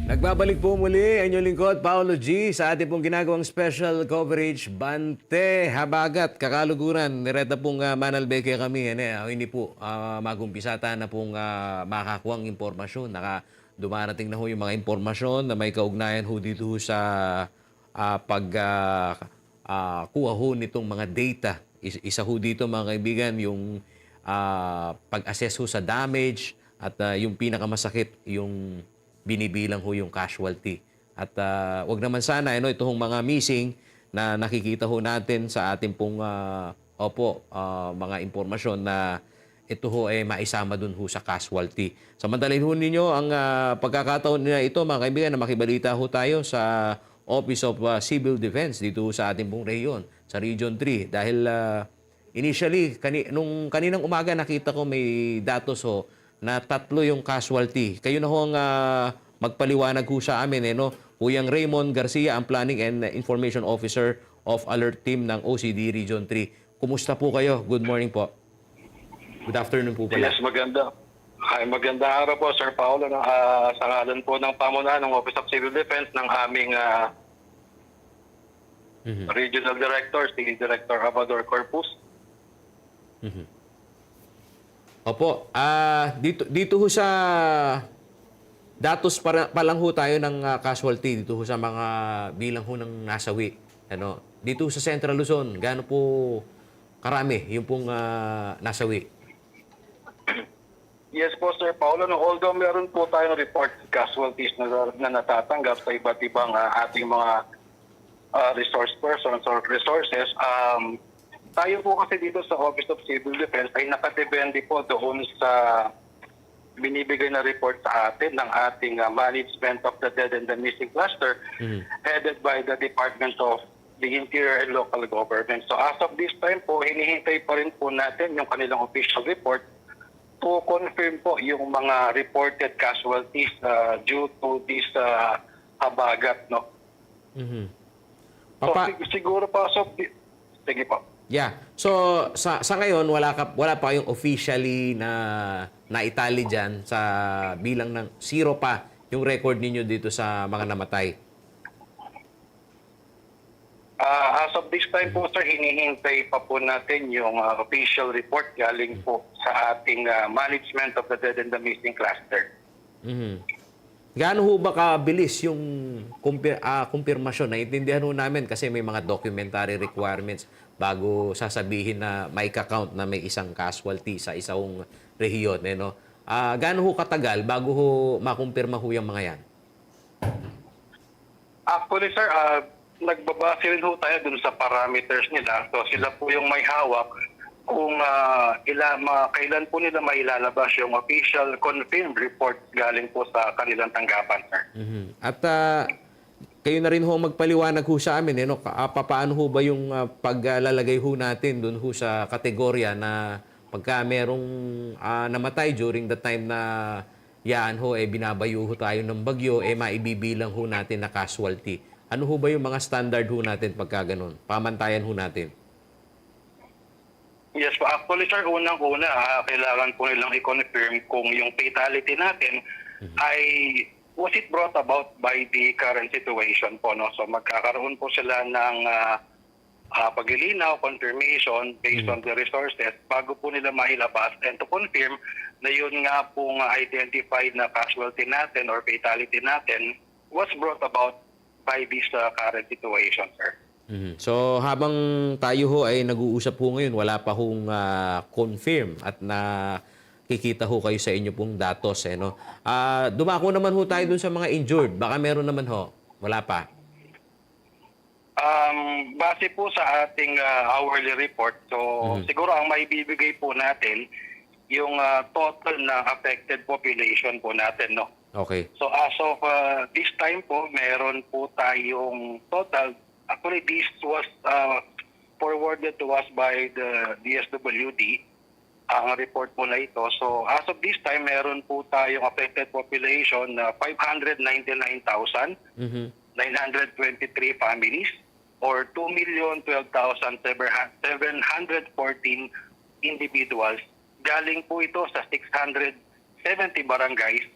Nagbabalik po muli ang inyong lingkod, Paolo G, sa ating pong ginagawang special coverage, Bante, Habagat, Kakaluguran. Nireta pong manalbeke kami. Hindi po magumpisata na pong makakuha ang impormasyon. Dumarating na ho yung mga impormasyon na may kaugnayan ho dito ho sa kuha ho nitong mga data. Isa ho dito mga kaibigan, yung pag-assess ho sa damage at yung pinakamasakit, yung binibilang ho yung casualty. At wag naman sana ito hong mga missing na nakikita ho natin sa ating pong mga impormasyon na ito ho ay maisama dun ho sa casualty. Samantalin ho ninyo ang pagkakataon na ito mga kaibigan na makibalita ho tayo sa Office of Civil Defense dito ho sa ating pong rehiyon, sa Region 3. Dahil initially, nung kaninang umaga nakita ko may datos ho na 3 yung casualty. Kayo na ho ang magpaliwanag ho sa amin. Kuyang Raymond Garcia, ang Planning and Information Officer of Alert Team ng OCD Region 3. Kumusta po kayo? Good morning po. Good afternoon po pala. Yes, maganda. Magandang araw po, Sir Paolo. Sa ngalan po ng pamunuan ng Office of Civil Defense ng aming Regional Director, si Director Amador Corpus. Opo, dito ho sa datos pa lang ho tayo ng casualty dito ho sa mga bilang ho ng nasawi. Dito sa Central Luzon, gaano po karami yung pong nasawi? Yes po, Sir Paolo. Although meron po tayong report casualties na natatanggap sa iba't ibang ating mga resource persons or resources, tayo po kasi dito sa Office of Civil Defense ay nakadepende po doon sa binibigay na report sa atin ng ating Management of the Dead and the Missing Cluster, headed by the Department of the Interior and Local Government. So as of this time po, hinihintay pa rin po natin yung kanilang official report to confirm po yung mga reported casualties due to this habagat. So siguro pa, sige po. Yeah. So sa ngayon wala pa kayong officially na itali diyan sa bilang ng 0 pa yung record ninyo dito sa mga namatay. As of this time po, sir, hinihintay pa po natin yung official report galing po sa ating Management of the Dead and the Missing Cluster. Gaano ho ba kabilis yung kumpirmasyon? Naiintindihan ho namin kasi may mga documentary requirements bago sasabihin na may count na may isang casualty sa isang rehiyon. Gaano ho katagal bago ho makumpirma ho yung mga yan? Actually, sir, nagbabase rin ho tayo dun sa parameters nila. So sila po yung may hawak kung kailan po nila mailalabas yung official confirmed report galing po sa kanilang tanggapan, sir. At kayo na rin ho magpaliwanag ho sa amin, paano ho ba yung paglalagay ho natin dun ho sa kategorya na pagka merong namatay during the time na yan ho, binabayo ho tayo ng bagyo, maibibilang ho natin na casualty. Ano ho ba yung mga standard ho natin pagka ganun? Pamantayan ho natin? Yes po. Actually, sir, unang-una, kailangan po nilang i-confirm kung yung fatality natin ay was it brought about by the current situation po, no? So magkakaroon po sila ng paglilinaw, confirmation based on the resources bago po nila mailabas and to confirm na yun nga pong identified na casualty natin or fatality natin was brought about by this current situation, sir. So habang tayo ho ay nag-uusap ho ngayon, wala pa hong confirm at kikita ho kayo sa inyo pong datos. Dumako naman ho tayo dun sa mga injured. Baka meron naman ho. Wala pa. Base po sa ating hourly report, so siguro ang maibibigay po natin yung total na affected population po natin, no? Okay. So as of this time po, meron po tayong total. Actually, this was forwarded to us by the DSWD, ang report po na ito. So as of this time, meron po tayong affected population na 599,923 families or 2,012,714 individuals. Galing po ito sa 670 barangays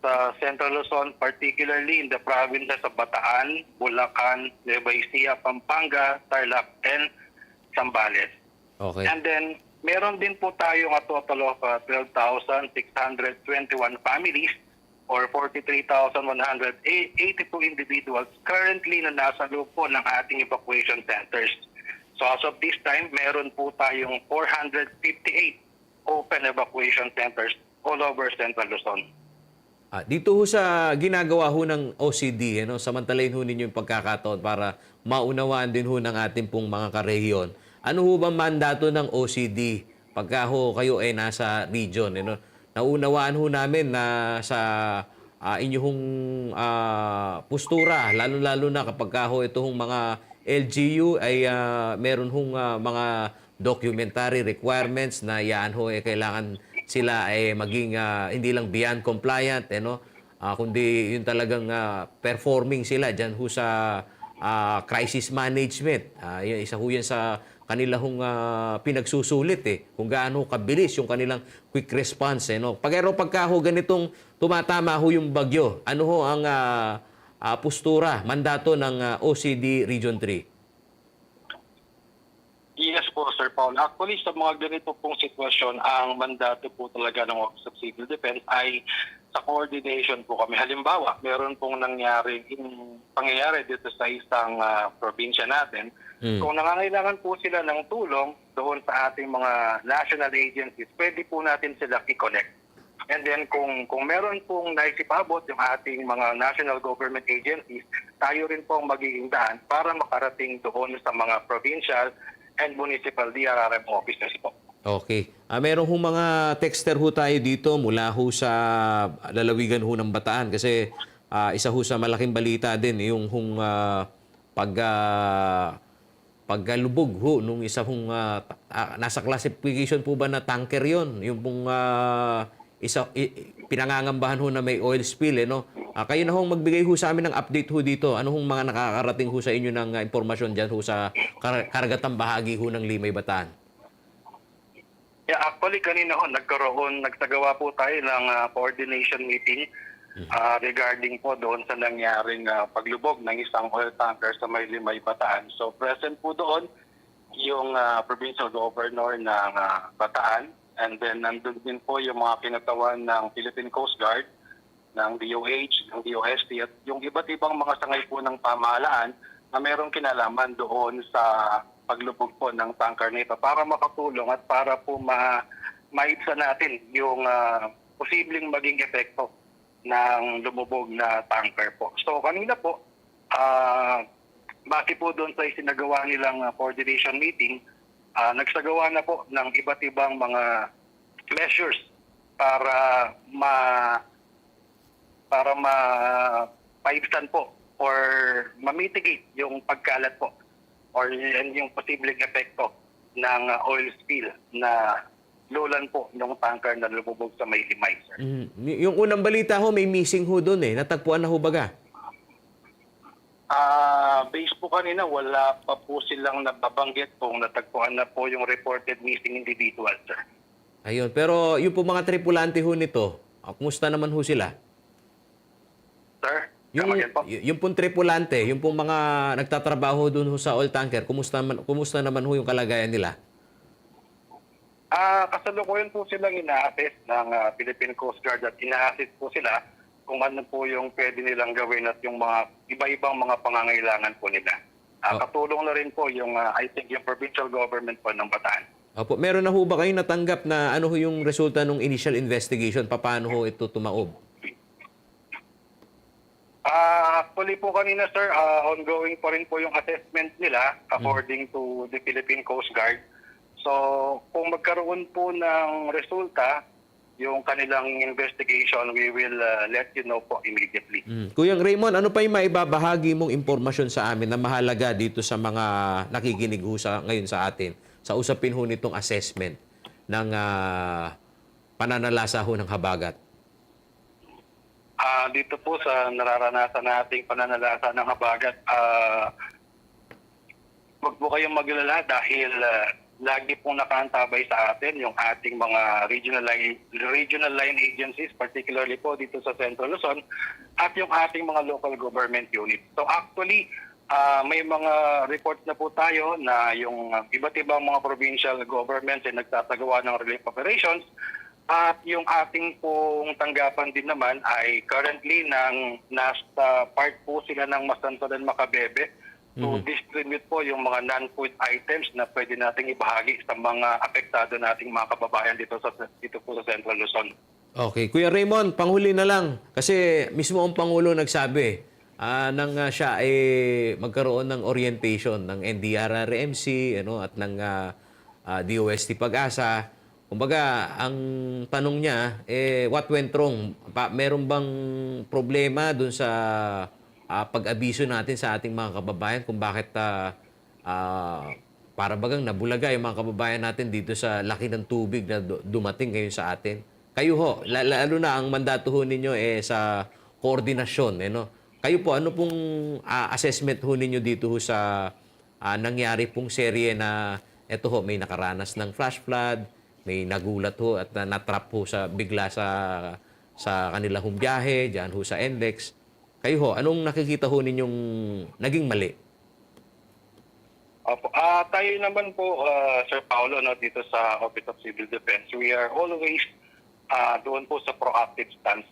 sa Central Luzon, particularly in the provinces of Bataan, Bulacan, Nueva Ecija, Pampanga, Tarlac, and Zambales. Okay. And then, meron din po tayong a total of 12,621 families or 43,182 individuals currently na nasa loob po ng ating evacuation centers. So as of this time, meron po tayong 458 open evacuation centers all over Central Luzon. Dito ho sa ginagawa ho ng OCD, samantalahin ho ninyo yung pagkakataon para maunawaan din ho ng ating pong mga karehiyon. Ano ho ba mandato ng OCD pagka ho kayo ay nasa region? Naunawaan ho namin na sa inyong postura, lalo-lalo na kapag ho itong mga LGU ay meron hong mga documentary requirements na yan ho kailangan sila ay maging hindi lang beyond compliant, kundi yung talagang performing sila dyan ho sa crisis management. Isa ho yan sa kanila hong pinagsusulit kung gaano kabilis yung kanilang quick response. Pagka ho ganitong tumatama ho yung bagyo, ano ho ang postura, mandato ng OCD Region 3? Yes po, Sir Paul. Actually, sa mga ganito pong sitwasyon, ang mandato po talaga ng Office of Civil Defense ay sa coordination po kami. Halimbawa, meron pong pangyayari dito sa isang probinsya natin. Kung nangangailangan po sila ng tulong doon sa ating mga national agencies, pwede po natin sila i-connect. And then kung meron pong naisipabot yung ating mga national government agencies, tayo rin po ang magiging daan para makarating doon sa mga provincial and municipal DRRM offices po. Okay. Meron ho mga texter ho tayo dito mula ho sa lalawigan ho ng Bataan kasi isa ho sa malaking balita din yung paggalubog ho nung isa hong nasa classification po ba na tanker yon, yung pong pinangangambahan ho na may oil spill kayo na hong magbigay ho sa amin ng update ho dito. Ano hong mga nakakarating ho sa inyo ng impormasyon dyan ho sa karagatang bahagi ho ng Limay, Bataan? Yeah, actually kanina ho nagsagawa po tayo ng coordination meeting regarding po doon sa nangyaring paglubog ng isang oil tanker sa may Limay, Bataan. So present po doon yung provincial governor ng Bataan, and then nandun din po yung mga kinatawan ng Philippine Coast Guard, ng DOH, ng DOST, at yung iba't ibang mga sangay po ng pamahalaan na mayroong kinalaman doon sa paglubog po ng tanker nito para makatulong at para po maibsan natin yung posibleng maging epekto ng lumubog na tanker po. So kanina po, base po doon sa isinagawa nilang coordination meeting, nagsagawa na po ng iba't ibang mga measures para maibsan po or ma-mitigate yung pagkalat po or yung posibleng epekto ng oil spill na lulan po ng tanker na lumubog sa may Limay, sir. Yung unang balita ho, may missing ho doon natagpuan na ho baga? Based po kanina, wala pa po silang nababanggit kung natagpuan na po yung reported missing individual, sir. Ayun, pero yung po mga tripulante ho nito, kumusta naman ho sila? Sir, Yung pong tripulante, yung pong mga nagtatrabaho doon ho sa oil tanker, kumusta naman ho yung kalagayan nila? Kasalukuyan po silang ina-assess ng Philippine Coast Guard at ina-assess po sila kung ano po yung pwede nilang gawin at yung mga iba-ibang mga pangangailangan po nila. Katulong na rin po yung, I think, yung provincial government po ng Bataan. Opo, meron na ho ba kayo natanggap na ano ho yung resulta ng initial investigation? Paano ho ito tumaob? Actually po kanina, sir, ongoing pa rin po yung assessment nila according to the Philippine Coast Guard. So, kung magkaroon po ng resulta, yung kanilang investigation, we will let you know po immediately. Kuyang Raymond, ano pa yung maibabahagi mong impormasyon sa amin na mahalaga dito sa mga nakikinig ho ngayon sa atin sa usapin ho nitong assessment ng pananalasa ho ng habagat? Dito po sa nararanasan nating pananalasa ng habagat, wag po kayong maglala dahil lagi pong nakaantabay sa atin yung ating mga regional line agencies, particularly po dito sa Central Luzon, at yung ating mga local government units. So actually, may mga reports na po tayo na yung iba't ibang mga provincial governments ay nagsasagawa ng relief operations, at yung ating pong tanggapan din naman ay currently nasa part po sila ng Masantolan, Macabebe to distribute po yung mga non-food items na pwede nating ibahagi sa mga apektado nating mga kababayan dito po sa Central Luzon. Okay. Kuya Raymond, panghuli na lang. Kasi mismo ang Pangulo nagsabi nang siya ay magkaroon ng orientation ng NDRRMC at ng DOST Pag-asa. Kumbaga, ang tanong niya, what went wrong? Meron bang problema dun sa pag-abiso natin sa ating mga kababayan kung bakit para bagang nabulaga yung mga kababayan natin dito sa laki ng tubig na dumating ngayon sa atin? Kayo ho, lalo na ang mandato ho ninyo sa koordinasyon. Kayo po, ano pong assessment ho ninyo dito ho sa nangyari pong serye na eto ho, may nakaranas ng flash flood, may nagulat ho at natrap ho bigla sa kanilang biyahe, dyan ho sa NLEX. Kayo ho, anong nakikita ho ninyong naging mali? Opo. Tayo naman po, Sir Paolo, dito sa Office of Civil Defense, we are always doon po sa proactive stance.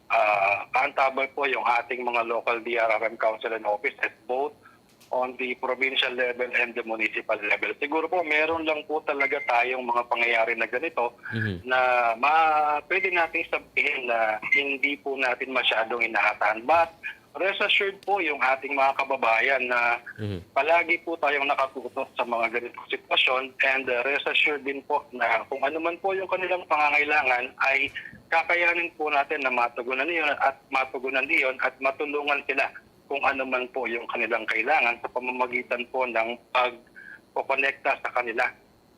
Kaantabay po yung ating mga local DRRM Council and Office at both on the provincial level and the municipal level. Siguro po, meron lang po talaga tayong mga pangyayari na ganito na pwede natin sabihin na hindi po natin masyadong inaasahan. But rest assured po yung ating mga kababayan na palagi po tayong nakatutok sa mga ganitong sitwasyon, and rest assured din po na kung ano man po yung kanilang pangangailangan ay kakayanin po natin na matugunan niyon at matulungan sila kung ano man po yung kanilang kailangan sa pamamagitan po ng pagkokonekta sa kanila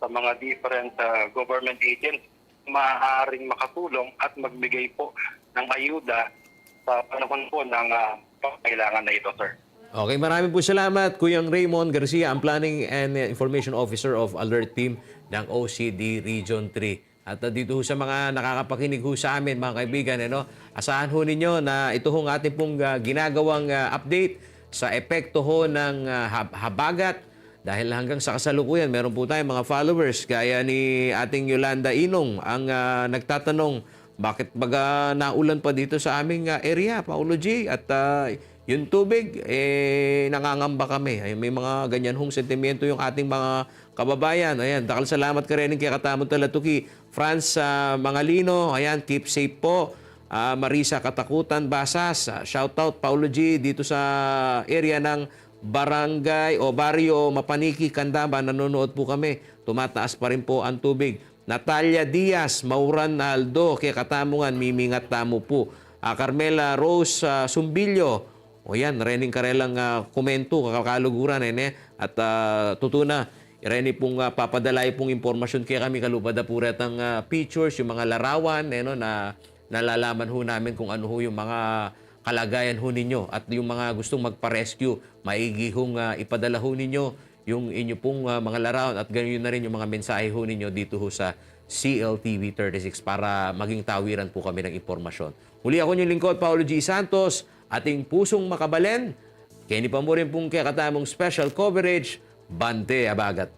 sa mga different government agents, maaaring makatulong at magbigay po ng ayuda sa panahon po ng kailangan na ito, sir. Okay, maraming po salamat, Kuyang Raymond Garcia, ang Planning and Information Officer of Alert Team ng OCD Region 3. At dito ho sa mga nakakapakinig ho sa amin, mga kaibigan, asahan ho ninyo na ito hong ating pong ginagawang update sa epekto ho ng habagat. Dahil hanggang sa kasalukuyan, meron po tayong mga followers gaya ni ating Yolanda Inong ang nagtatanong, bakit baga naulan pa dito sa aming area, Paulo G? At yung tubig, nangangamba kami. Ay, may mga ganyan hong sentimento yung ating mga kababayan. Ayan, dakal salamat ka rin kay Katamon Talatuki. Franz Mangalino, ayan, keep safe po. Marisa Katakutan Basas, shout out Paulo G dito sa area ng Barangay o Barrio Mapaniki, Candaba. Nanonood po kami. Tumataas pa rin po ang tubig. Natalia Diaz, Mauran Aldo, kay Katamungan, Mimingat Tamo po. Carmela Rose Sumbilyo, o yan, Rening Karelang komento, kakaluguran, at tutuna, Reni pong papadalay pong impormasyon kaya kami kalupad po retang pictures, yung mga larawan, na nalalaman ho namin kung ano ho yung mga kalagayan ho ninyo at yung mga gustong magpa-rescue, maigi hong ipadala ho ninyo yung inyo pong mga larawan at ganyan na rin yung mga mensahe ho ninyo dito ho sa CLTV 36 para maging tawiran po kami ng impormasyon. Muli ako yung lingkod, Paulo G. Santos, ating pusong makabalen. Kenny pa mo rin pong kaya katamong special coverage, Bante Abagat.